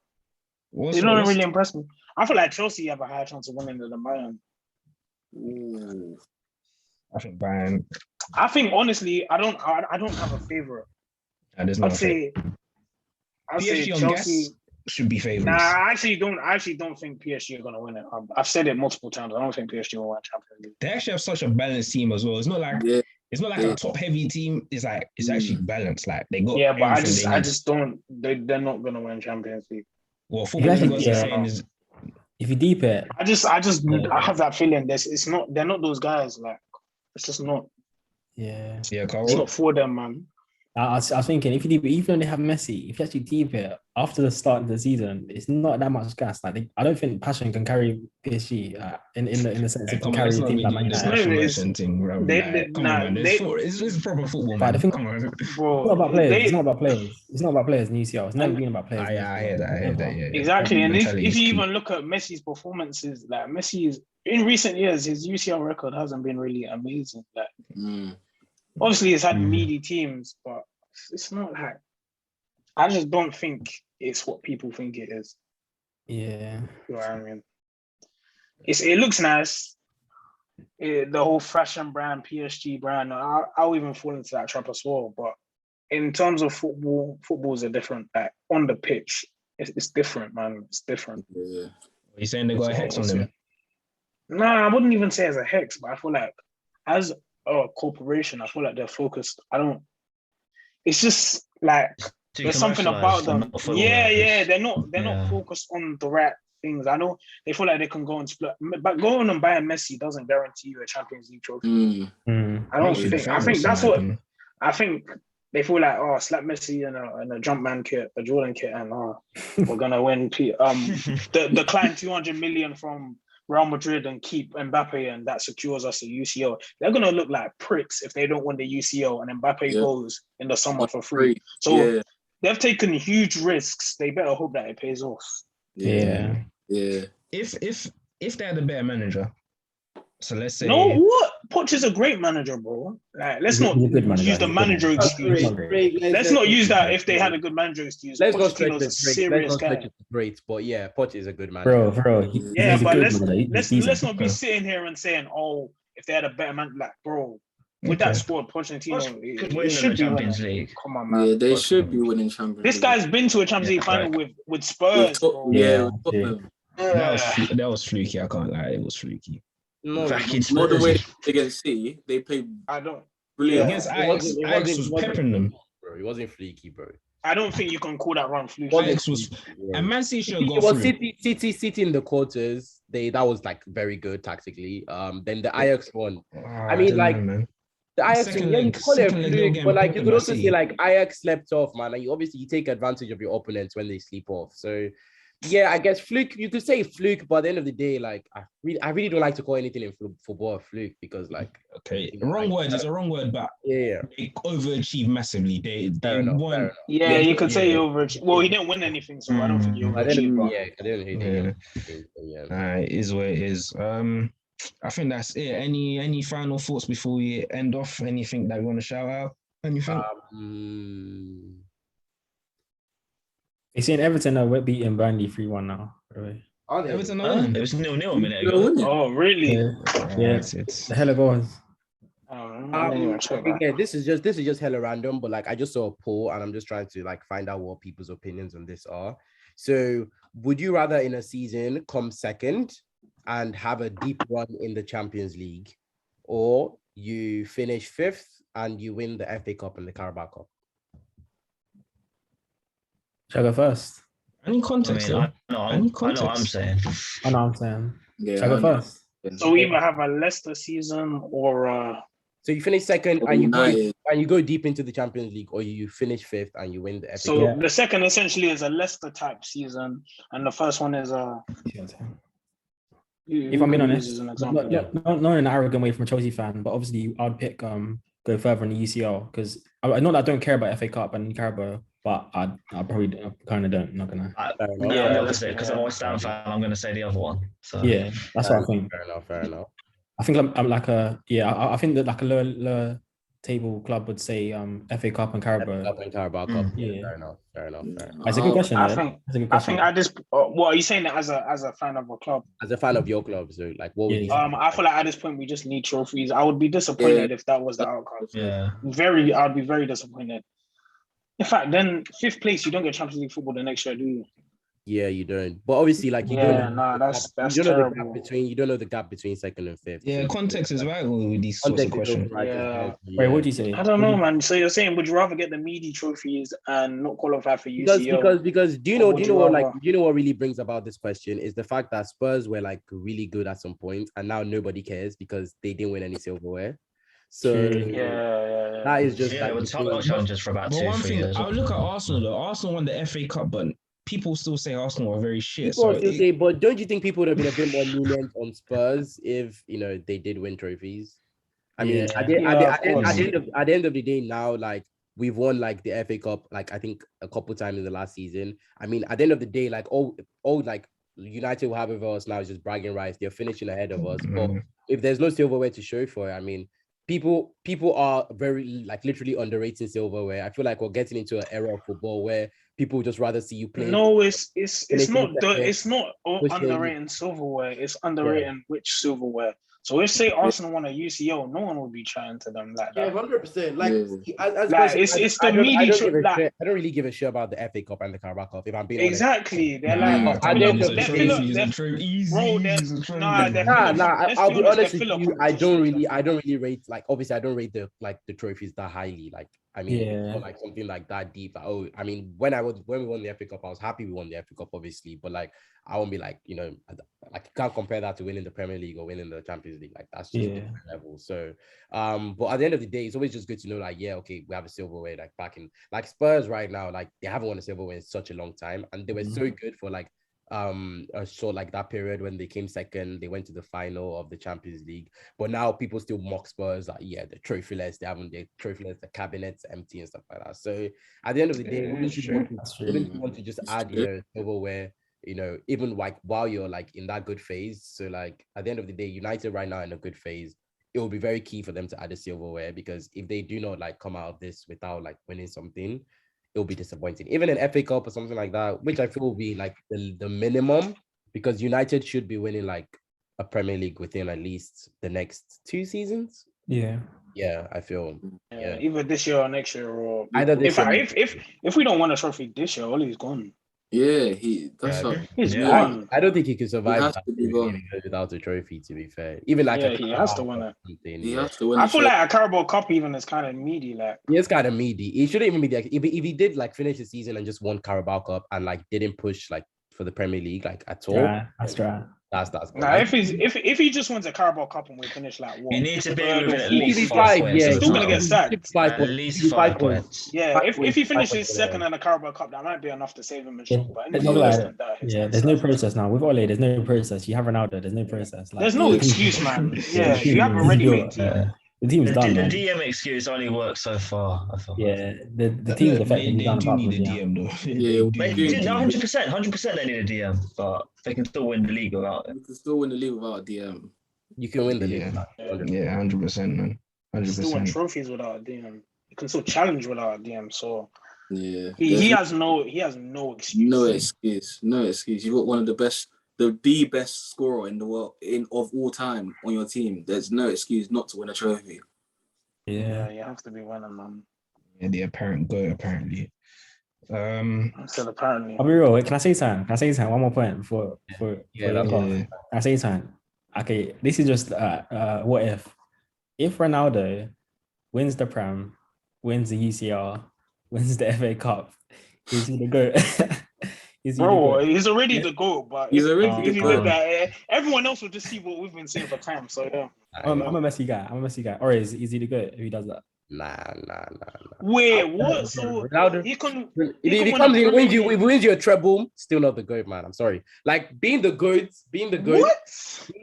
E: They don't really impress me. I feel like Chelsea have a higher chance of winning than Bayern.
B: Ooh.
A: I think Bayern.
E: I think honestly, I don't have a favorite. I'd say Chelsea
A: should be favorites.
E: Nah, I actually don't think PSG are gonna win it. I've said it multiple times. I don't think PSG will win Champions League.
A: They actually have such a balanced team as well. It's not like a top heavy team. It's actually balanced. Like they got
E: but I just don't. They're not gonna win Champions League.
A: Well, football saying is.
C: If you deep it,
E: I have that feeling. They're not those guys. Like it's just not.
C: Yeah,
A: Carl.
E: It's not for them, man.
C: I was thinking if you deep it, even though they have Messi, if you actually deep it after the start of the season, it's not that much gas. Like I don't think passion can carry PSG in the sense it can carry a team like Man United.
A: Come on, man. It's proper football, man.
C: It's not about players. It's not about players. It's not about players in UCL. It's never been about players.
A: I hear that. Yeah.
E: Exactly. And if you even look at Messi's performances, like Messi's in recent years, his UCL record hasn't been really amazing. Like obviously he's had meaty teams, but it's not like I just don't think it's what people think it is.
C: Yeah.
E: You know what I mean? It looks nice. The whole fashion brand, PSG brand, I'll even fall into that trap as well. But in terms of footballs are different. Like on the pitch, it's different, man. It's different.
B: Yeah.
A: Are you saying they got a hex on them?
E: Nah, I wouldn't even say as a hex, but I feel like as a corporation, I feel like they're focused. It's just like there's something about them. Yeah. They're not focused on the right things. I know they feel like they can go and split, but going and buying Messi doesn't guarantee you a Champions League trophy. I don't think. I think that's what I think. They feel like, slap Messi in a Jumpman kit, a Jordan kit, and we're gonna win. Decline 200 million from Real Madrid and keep Mbappe, and that secures us a UCL. They're gonna look like pricks if they don't win the UCL and Mbappe goes in the summer for free. So they've taken huge risks. They better hope that it pays off.
C: Yeah.
A: If they had a better manager, so let's say
E: Poch is a great manager, bro. Like, let's not use the manager excuse. Let's not use that if they had a good manager excuse.
F: Let's go straight to great, but yeah, Poch is a good manager.
C: Bro.
E: But let's not be sitting here and saying, if they had a better man, like, bro. With that squad, Pochettino, it should be
D: Champions League.
E: Come on, man.
B: Yeah, they should be winning Champions League.
E: This guy's been to a Champions League final with Spurs, bro.
A: That was fluky. I can't lie, it was fluky.
B: No, not the way against City. They played.
E: I don't.
B: Brilliant.
A: Against Ajax was peppering them.
F: Bro, he wasn't fleaky, bro.
E: I don't think you can call that run fluky.
A: Ajax was, and Man City should have gone through.
F: City in the quarters. That was like very good tactically. Then the Ajax one. I mean, like.
A: Man.
F: The Ajax thing, you call it a fluke, but like you could also say like Ajax slept off, man. Like you take advantage of your opponents when they sleep off. So Yeah, I guess fluke. You could say fluke, but at the end of the day, like I really don't like to call anything in football a fluke because, like,
A: Okay,
F: you know,
A: wrong
F: like,
A: word is a wrong word, but
F: yeah,
A: they overachieved massively. They
F: fair enough,
A: won.
E: Yeah, you could say he
A: Yeah.
E: overachieved. Well, he didn't win anything, so I don't think he
A: Mm.
F: I didn't.
E: overachieved. But
F: Yeah, I didn't hate
A: Yeah.
F: it. Yeah.
A: It is what it is. I think that's it. Any final thoughts before we end off? Anything that you want to shout out? Anything?
C: You seen Everton are beating Burnley 3-1 now, by the way.
F: Are they?
A: Everton are
D: Huh?
A: winning.
D: It was 0-0 a minute
B: No,
D: ago.
B: wouldn't it?
E: oh, really?
C: Yeah,
A: It's
C: the hell of goals.
E: I didn't even check that.
F: Yeah, this is just hella random, but like I just saw a poll and I'm just trying to like find out what people's opinions on this are. So, would you rather in a season come second and have a deep run in the Champions League, or you finish fifth and you win the FA Cup and the Carabao Cup?
C: Shall I go first?
A: any
D: I
A: context?
D: mean,
A: though?
D: I know
A: Any
D: what I'm
A: context?
D: saying.
C: I know what I'm saying.
B: Yeah,
C: Shall I go first?
E: So we either have a Leicester season or
F: So you finish second
B: Or
F: and
B: United.
F: you go deep into the Champions League, or you finish fifth and you win the FA
E: so
F: Cup.
C: Yeah.
E: the second essentially is a Leicester type season, and the first one is a.
C: If I'm being honest,
E: as an example,
C: not in an arrogant way from a Chelsea fan, but obviously I'd pick go further in the UCL because I know that I don't care about FA Cup and Carabao, but I probably kind of don't. Not gonna.
F: Fair enough.
E: Yeah,
D: I'm the
E: that's
D: opposite because I'm a West Ham fan. I'm going to say the other one. So
C: Yeah, that's what I think.
F: Fair enough.
C: I think I'm like I think that like a lower table club would say FA Cup and Carabao.
F: Cup and Carabao Cup.
C: Yeah.
F: Fair enough.
C: That's a good question.
E: I
C: though.
E: think
C: That's a good
E: I
C: question.
E: think at this. What are you saying that as a fan of a club?
F: As a fan of your club, so like, what would you?
C: Yeah.
E: I feel like at this point we just need trophies. I would be disappointed if that was the outcome.
D: yeah.
E: I'd be very disappointed. In fact, then fifth place, you don't get Champions League football the next year, do you?
F: Yeah, you don't. But obviously, like you
E: Yeah,
F: don't.
E: nah, that's
F: you don't know the
E: terrible.
F: gap between. You don't know the gap between second and fifth.
A: Yeah,
F: So-
A: context is right with these sorts of
F: Context is
A: questions.
F: right.
E: Yeah.
C: Wait, what do you say?
E: I don't know, man. So you're saying, would you rather get the meaty trophies and not qualify for
F: Because
E: UCL?
F: because do you
E: Or
F: know
E: would you
F: what
E: rather-
F: really brings about this question is the fact that Spurs were like really good at some point and now nobody cares because they didn't win any silverware. So
E: Yeah.
F: that is just
D: Yeah,
F: like
D: it was title challenges for about
A: But
D: 2-3
A: one thing,
D: years.
A: I would look at Arsenal though. Arsenal won the FA Cup, but people still say Arsenal are very shit.
F: people
A: So
F: still say, but don't you think people would have been a bit more lenient on Spurs if they did win trophies? I mean,
C: Yeah.
F: at the
E: course.
F: end of the day, now like we've won like the FA Cup, like I think a couple times in the last season. I mean, at the end of the day, like all like United will have over us now is just bragging rights. They're finishing ahead of us, but if there's no silverware to show for it, I mean, people are very like literally underrating silverware. I feel like we're getting into an era of football where people just rather see you play.
E: No, it's not
F: Which
E: underrating silverware. It's underrating which silverware. So if say Arsenal won a UCL, no one would be chatting to them like that.
F: 100%. Like,
E: Like, it's the media.
F: I don't really give a shit about the FA Cup and the Carabao Cup. If I'm being honest.
E: Exactly. They're
F: Nah,
E: like,
F: they're
E: they're
F: I'll be honest with you. I don't really rate, like, obviously I don't rate the trophies that highly. Like, I mean, it's not like something like that deep. Like, I mean, when we won the FA Cup, I was happy we won the FA Cup, obviously, but like I won't be like, like you can't compare that to winning the Premier League or winning the Champions League. Like that's just a different level. So but at the end of the day, it's always just good to know, like, yeah, okay, we have a silverware, like back in like Spurs right now, like they haven't won a silverware in such a long time, and they were so good for like so like that period when they came second, they went to the final of the Champions League. But now people still mock Spurs, like, yeah, the trophyless, they haven't the trophyless, the cabinets empty and stuff like that. So at the end of the day, wouldn't you want to just add your silverware, even like while you're like in that good phase? So like at the end of the day, United right now in a good phase, it will be very key for them to add a silverware, because if they do not like come out of this without like winning something, it'll be disappointing. Even an FA Cup or something like that, which I feel will be like the minimum, because United should be winning like a Premier League within at least the next 2 seasons. Yeah, I feel. Yeah,
E: either this year or next year, or
F: either this year.
E: If we don't win a trophy this year, Ollie's gone.
B: Yeah,
E: He's gone.
F: I don't think he could survive
B: has to be gone.
F: without a trophy, to be fair. Even like
E: he has to win it.
B: He has to win.
E: I feel like a Carabao Cup even is kind of meaty. Like,
F: it's kind of meaty. He shouldn't even be there. If he did like finish the season and just won Carabao Cup and like didn't push like for the Premier League like at all,
C: That's right.
F: That's good.
E: Nah, if he just wins a Carabao Cup and we finish like what?
D: You need to be
E: third or
D: within at
E: fourth,
D: least
F: Easy
D: 5
F: five,
D: points.
F: yeah.
E: He's still gonna get sacked.
D: At least 5 points.
E: Yeah, if he
F: five
E: finishes
F: points,
E: second in the Carabao Cup, that might be enough to save him in
C: Yeah,
E: short. But
C: there's
E: anything
C: no
E: less
C: like,
E: than that,
C: yeah, there's no process now. With Ole, there's no process. You have Ronaldo, there's no process. Like,
E: There's no
C: the team's-
E: excuse, man.
C: Yeah,
E: Yeah, you have a ready-made team.
C: the team's done,
D: The
C: man.
D: DM excuse only works so far, I thought.
C: Yeah, the team's
A: Look,
C: effectively
A: they
C: done
A: do
C: apart
A: need a
C: from DM.
A: DM though.
B: Yeah,
A: They
D: But
A: do need a DM.
D: 100% they need a DM, but they can still win the league without it.
B: You can still win the league without a DM.
F: You can win the league.
A: Yeah, 100%, man.
E: Still win
A: 100%.
E: trophies without a DM. You can still challenge without a DM. So
B: Yeah,
E: he has no excuse.
B: No excuse. You got one of the best scorer in the world of all time on your team. There's no excuse not to win a trophy.
E: Yeah, you have to be winning, man.
A: Yeah, the apparent goal, apparently.
E: Still apparently.
C: I'll be real. Wait, can I say something? One more point before
F: Yeah,
C: you go. Can I say something? Okay, this is just what if Ronaldo wins the Prem, wins the UCL, wins the FA Cup, is he the GOAT?
E: Bro, he's already the GOAT, but
B: He's
E: if
B: already
E: you
B: the
E: did
B: GOAT.
E: that, everyone else will just see what we've been saying for time. So yeah.
C: I'm a Messi guy. Or is he the GOAT if he does that?
F: Nah.
E: Wait, what? So
F: Ronaldo,
E: he can.
F: if he wins you a treble, still not the GOAT, man. I'm sorry. Like being the GOAT.
E: What?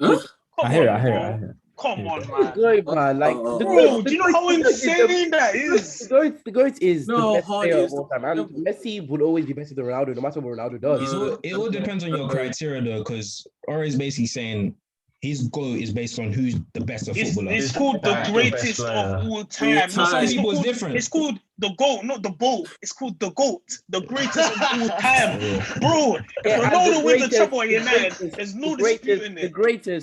B: Huh?
C: I hear it.
E: Come on,
F: The
E: man.
F: GOAT, man. Like
B: Bro,
E: Do you know how insane that is?
F: The GOAT is
B: No,
F: the best
B: hardly
F: player
B: is
F: of all
B: the
F: time. And
B: treble.
F: Messi would always be better than Ronaldo, no matter what Ronaldo does.
A: It all depends on your criteria though, because Ora is basically saying his goal is based on who's the best of footballer.
E: It's called the greatest of all time.
A: For some people, it's different.
E: It's called the GOAT, not the boat. It's called the GOAT, the greatest of all time. Bro, if Ronaldo wins the treble at United, there's no disputing it.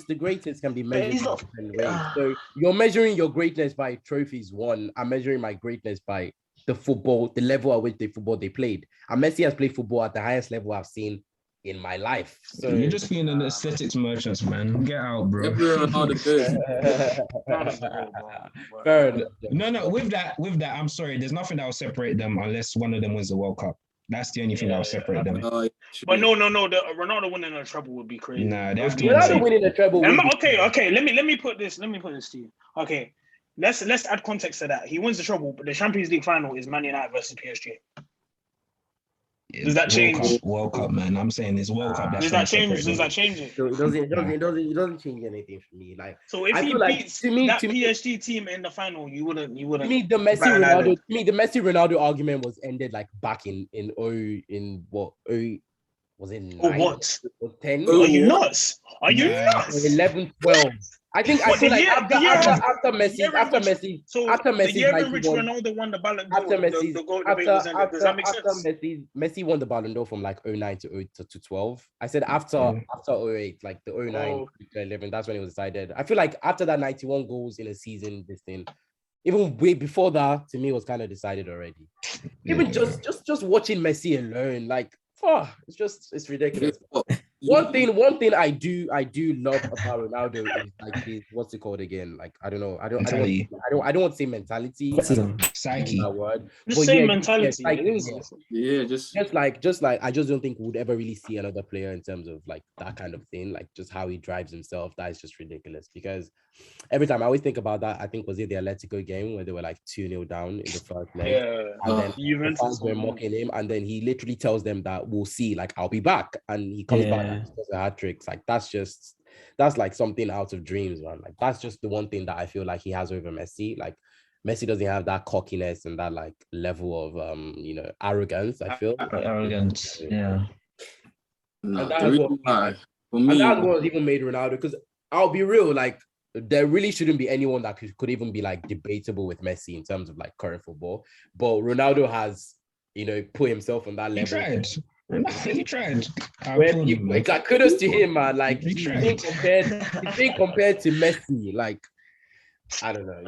F: The greatest can be measured in different ways. So you're measuring your greatness by trophies won. I'm measuring my greatness by the football, the level at which they played. And Messi has played football at the highest level I've seen in my life. So
A: you're just being an aesthetics merchant, man. Get out, bro. No. With that, I'm sorry. There's nothing that will separate them unless one of them wins the World Cup. That's the only thing that will separate them.
E: But no. The Ronaldo winning a treble would be crazy.
A: Nah, they have to
F: Ronaldo winning a treble.
E: Okay. Let me put this to you. Okay, let's add context to that. He wins the treble, but the Champions League final is Man United versus PSG. Does that change?
A: World Cup, man. I'm saying it's World Cup.
E: Does that change it?
F: So it doesn't change anything for me. Like,
E: so if he beats that PSG team in the final, you wouldn't. To me,
F: the Messi Ronaldo argument was ended like back in was it 9 or 10?
E: Are you nuts?
F: 11, 12. I feel like after Messi.
E: So the year in which Ronaldo won the Ballon d'Or, does that make sense?
F: Messi won the Ballon d'Or from like 09 to 12. I said after 08, like the 09 to 11, that's when it was decided. I feel like after that 91 goals in a season, this thing, even way before that, to me, it was kind of decided already. Even just watching Messi alone, like, it's ridiculous. One thing I do love about Ronaldo is like his, what's it called again? Like I don't want to say mentality.
A: Psyche.
F: That word.
E: Just say mentality.
F: Just like I just don't think we would ever really see another player in terms of like that kind of thing. Like just how he drives himself. That is just ridiculous. Because every time I always think about that, I think was it the Atletico game where they were like 2-0 down in the first leg.
E: Yeah.
F: And then the fans were mocking him, and then he literally tells them that we'll see, like I'll be back, and he comes back and does a hat trick. Like that's like something out of dreams, man. Like that's just the one thing that I feel like he has over Messi. Like Messi doesn't have that cockiness and that like level of arrogance. I feel
D: arrogance. Yeah.
F: And that's what even made Ronaldo. Because I'll be real, like there really shouldn't be anyone that could even be like debatable with Messi in terms of like current football. But Ronaldo has, put himself on that level.
A: He tried.
F: Like kudos to him, man. Like he's being compared to Messi. Like I don't know.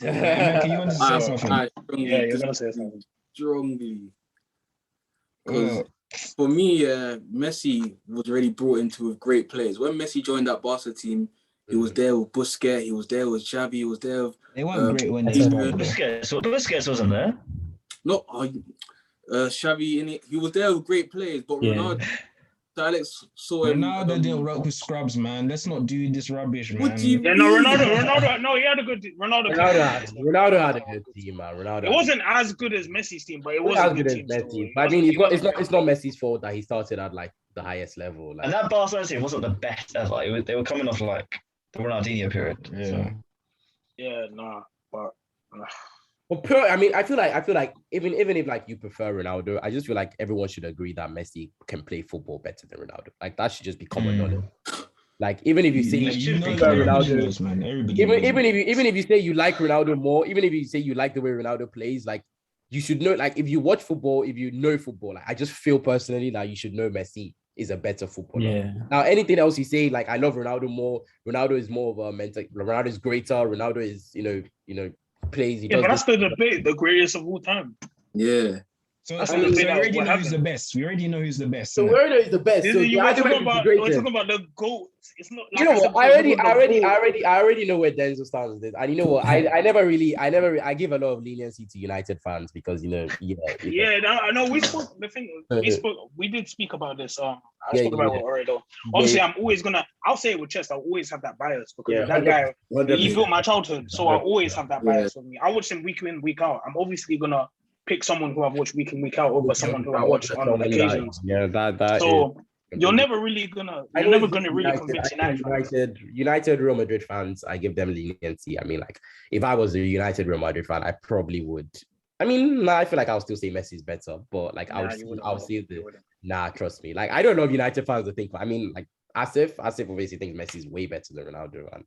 A: Can you want to say something?
E: You're gonna say something
B: strongly. Because for me, Messi was already brought into with great players. When Messi joined that Barca team, he was there with Busquets, he was there with Xavi, he was there with...
A: They weren't great when they started.
D: Busquets wasn't there?
B: No, Xavi, he was there with great players, but Ronaldo... Alex saw him.
A: Ronaldo didn't work with scrubs, man. Let's not do this rubbish, man.
B: What do you
E: Yeah, no,
B: mean?
E: Ronaldo. No, he had a good.
F: Ronaldo had a good team, man. Ronaldo.
E: It wasn't as good as Messi's team, but it was
F: as
E: a
F: good
E: good
F: as
E: team.
F: Messi. But I mean, it's not Messi's fault that he started at like the highest level. Like,
D: And that Barcelona team wasn't the best ever. They were coming off like the Ronaldinho period.
A: Yeah.
D: So.
E: Yeah, nah, but.
F: I mean, I feel like even if like you prefer Ronaldo, I just feel like everyone should agree that Messi can play football better than Ronaldo. Like that should just be common knowledge. Like even if you say you prefer Ronaldo,
A: knows, man.
F: even if you say you like Ronaldo more, even if you say you like the way Ronaldo plays, like you should know. Like if you watch football, if you know football, like I just feel personally that you should know Messi is a better footballer.
C: Yeah.
F: Now anything else you say, like I love Ronaldo more. Ronaldo is more of a mental. Ronaldo is greater. Ronaldo is plays.
E: Yeah, but that's the debate, the greatest of all time.
B: Yeah.
A: So we already know who's the best. We already know who's the best.
F: So we already know who's the best. So
E: we're talking about the GOAT. It's not like
F: you know what? I already know where Denzel stands with this. And you know what? I give a lot of leniency to United fans because
E: I know we spoke. The thing we did speak about this. I spoke about it already though. Obviously, I'll say it with chest. I'll always have that bias because that guy, he built my childhood. So I always have that bias with me. I watch him week in, week out. I'm obviously gonna pick someone who I've watched week in, week out over someone who I watch on occasions.
F: Yeah, that
E: so you're never gonna really convince
F: United Real Madrid fans. I give them leniency. I mean, like if I was a United Real Madrid fan, I probably would. I mean, I feel like I'll still say Messi's better, but like I'll see trust me. Like I don't know if United fans will think. I mean, like Asif obviously thinks Messi's way better than Ronaldo, and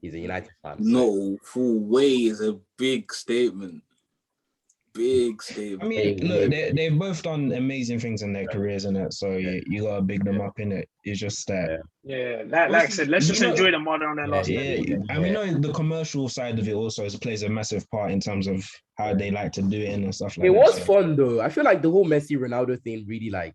F: he's a United fan.
B: No, full way is a big statement.
A: I mean, look, they've both done amazing things in their careers, innit? So you gotta big them up, innit? It's just that.
E: Like I said, let's just enjoy them more on their last.
A: I mean, the commercial side of it also plays a massive part in terms of how they like to do it and stuff like that.
F: It was fun though. I feel like the whole Messi Ronaldo thing really like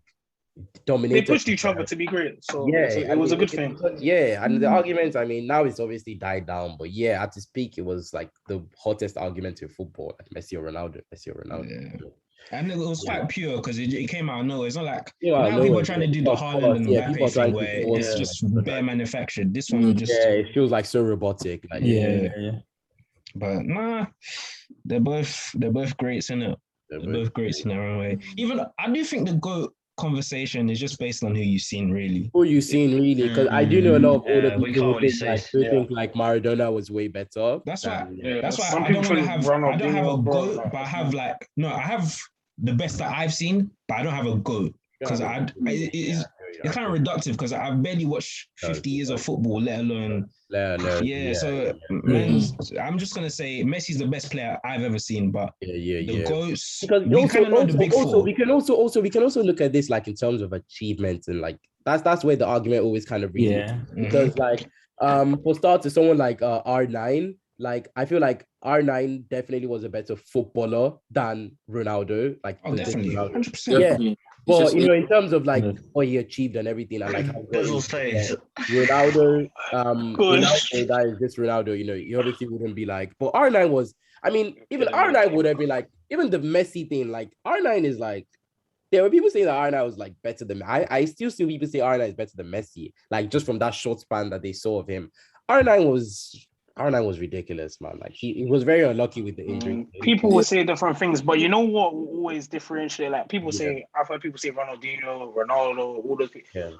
F: dominated.
E: They pushed each other to be great, so it was a good thing.
F: And the arguments, I mean, now it's obviously died down, but at its peak, it was like the hottest argument in football, like Messi or Ronaldo.
A: Yeah. And it was quite pure because it came out of nowhere. It's not like now people are trying to do the Haaland and Mbappe thing where it's just bare manufactured. This one just
F: it feels like so robotic. Like,
A: But nah, they're both greats, innit? They're both greats in their own way. Even I do think the GOAT conversation is just based on who you've seen, really.
F: Because I do know a lot of older people who think like Maradona was way better.
A: That's why I don't have a GOAT, but I have I have the best that I've seen, but I don't have a GOAT because it's kind of reductive because I've barely watched 50 years of football, let alone. I'm just gonna say Messi's the best player I've ever seen, but the GOATs, because
F: we can also look at this like in terms of achievements and like that's where the argument always kind of really because like for starters, someone like R9, like I feel like R9 definitely was a better footballer than Ronaldo. Like
A: definitely, 100%.
F: Yeah. But in terms of like what he achieved and everything, and like how Ronaldo, that is this Ronaldo, you obviously wouldn't be like, but R9 was, I mean, even R9 would have been like, even the Messi thing, like R9 is like, there were people saying that R9 was like better than I still see people say R9 is better than Messi, like just from that short span that they saw of him. R9 was ridiculous, man. Like he was very unlucky with the injury.
E: People will say different things, but you know what will always differentiate? Like people say, I've heard people say Ronaldinho, Ronaldo, all those people. Yeah.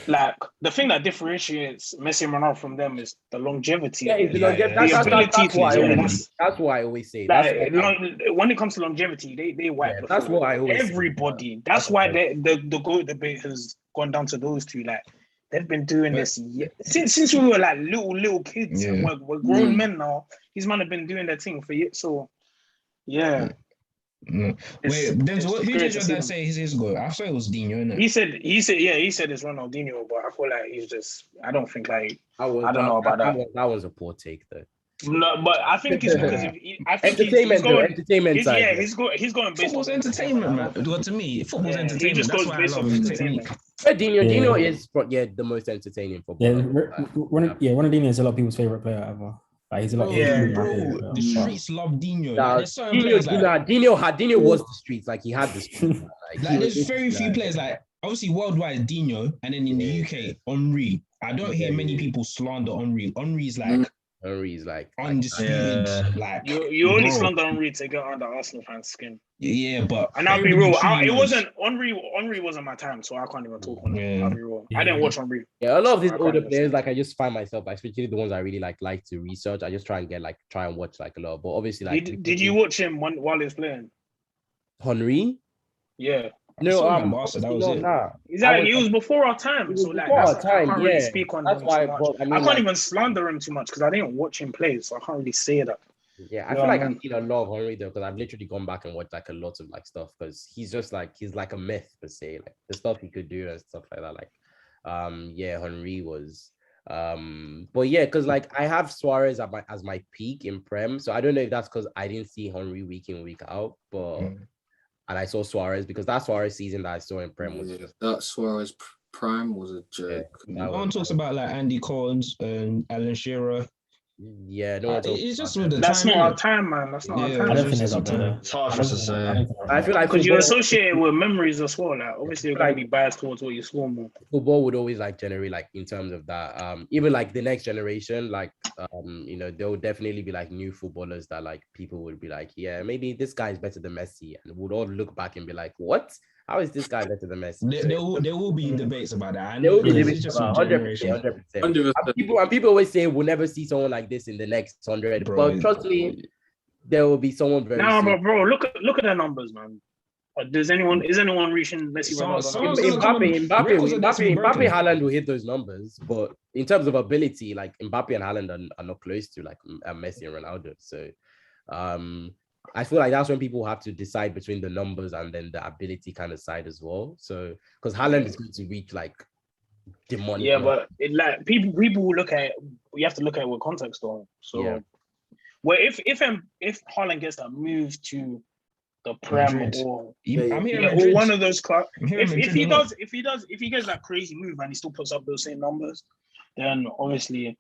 E: Like the thing that differentiates Messi and Ronaldo from them is the longevity.
F: That's what I always say.
E: When it comes to longevity, they wipe.
F: That's what I always
E: everybody. Say. That's why the GOAT debate has gone down to those two. Like they've been doing this since we were like little kids. And we're grown men now. These men have been doing their thing for years. So
A: Wait, Denzel, who did your dad say his goal? I thought it was Dino, innit?
E: He said it's Ronaldinho, but I feel like he's just. I don't think like. I don't know about that.
F: That was a poor take, though.
E: No, but I think it's because
F: entertainment side.
E: Yeah, he's going.
A: Football's entertainment, man. Well, to me, football's entertainment. That's why I love technique.
F: Dino is the most entertaining footballer.
C: Ronaldinho is a lot of people's favorite player ever. Like he's a lot.
A: The streets love Dino.
F: Dino was the streets. Like he had the streets.
A: Like there's very few players like obviously worldwide, Dino, and then in the UK, Henry. I don't hear many people slander Henry. Henry's like
F: Henry's like
A: undisputed.
D: Yeah.
A: Like
E: You only
A: bro.
E: slander Henry to get under Arsenal fans' skin.
A: Yeah, but
E: And I'll be real.
A: everybody
E: It
A: knows.
E: wasn't Henry wasn't my time, so I can't even talk on it. I'll be real. I didn't watch Henry.
F: Yeah, a lot of these
E: I
F: older
E: can't
F: players, like I just find myself, especially the ones I really like to research. I just try and watch like a lot. But obviously, like,
E: Did you watch him while he was playing?
F: Henry?
E: Yeah.
F: No,
A: Barca, that was
F: no,
A: it.
F: nah.
E: Exactly. It was before our time. So like, I can't really speak on him too much. I can't even slander him too much because I didn't watch him play, so I can't really say that.
F: Yeah, I feel like I've seen a lot of Henry though, because I've literally gone back and watched like a lot of like stuff, because he's like a myth per se, like the stuff he could do and stuff like that. Like, Henry was, but yeah, because like I have Suarez as my peak in Prem, so I don't know if that's because I didn't see Henry week in week out, but and I saw Suarez because that Suarez season that I saw in Prem was just
B: that Suarez prime was a joke.
A: No one talks about like Andy Collins and Alan Shearer.
F: Yeah, no one talks
A: it's just
F: about
A: with the
E: That's
A: time.
E: not our time, man. That's not our time.
C: I don't think it's up there.
D: It's hard for us to say.
F: I feel like
E: Because you
F: football-
E: associate it with memories as well. Like obviously you're gonna be biased towards what you score more.
F: football would always like generate like in terms of that even like the next generation, like there will definitely be like new footballers that like people would be like, yeah, maybe this guy is better than Messi, and we'll all look back and be like, what, how is this guy better than Messi?
A: There will be debates about that. I
F: There
A: know
F: will be
A: it's
F: debates
A: just
F: about
A: some
F: 100%,
A: generation.
F: 100%. And people always say we'll never see someone like this in the next 100, but trust me, there will be someone very
E: Nah,
F: soon.
E: but bro, look at the numbers, man. Is anyone reaching Messi?
F: Mbappe, Haaland will hit those numbers, but in terms of ability, like Mbappe and Haaland are not close to like Messi and Ronaldo. So, I feel like that's when people have to decide between the numbers and then the ability kind of side as well. So, because Haaland is going to reach like demonic.
E: Yeah, but it, like people will look at it. You have to look at it with context, though. So, well, if Haaland gets that move to the Prem or one of those clubs, if he gets that crazy move and he still puts up those same numbers, then obviously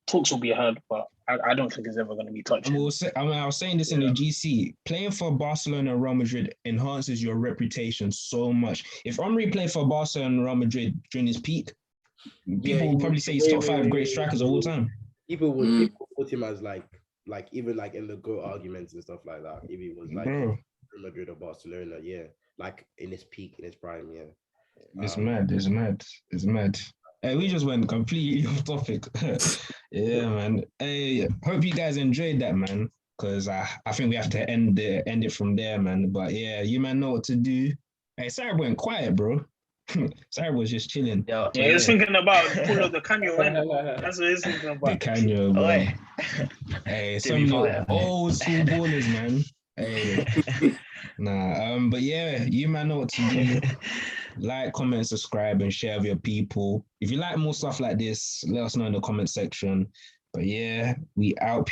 E: talks will be heard. But I don't think it's ever going to be touched.
A: I was saying this in the GC. Playing for Barcelona and Real Madrid enhances your reputation so much. If Henry played for Barcelona and Real Madrid during his peak, people will probably say he's top 5 great strikers of all time.
F: People would put him as like even like in the GOAT arguments and stuff like that. If he was like Real Madrid or Barcelona, like in his peak, in his prime,
A: It's mad. Hey, we just went completely off topic. Yeah, man. Hey, hope you guys enjoyed that, man. Because I think we have to end it from there, man. But yeah, you man know what to do. Hey, Sarah went quiet, bro. Sarah was just chilling.
E: Yeah, he was thinking about pull of the Canyo. That's what he's thinking about.
A: The Canyo, bro. Hey, some old school ballers, man. Hey, but yeah, you man know what to do. Like, comment, subscribe, and share with your people. If you like more stuff like this, let us know in the comment section. But yeah, we out.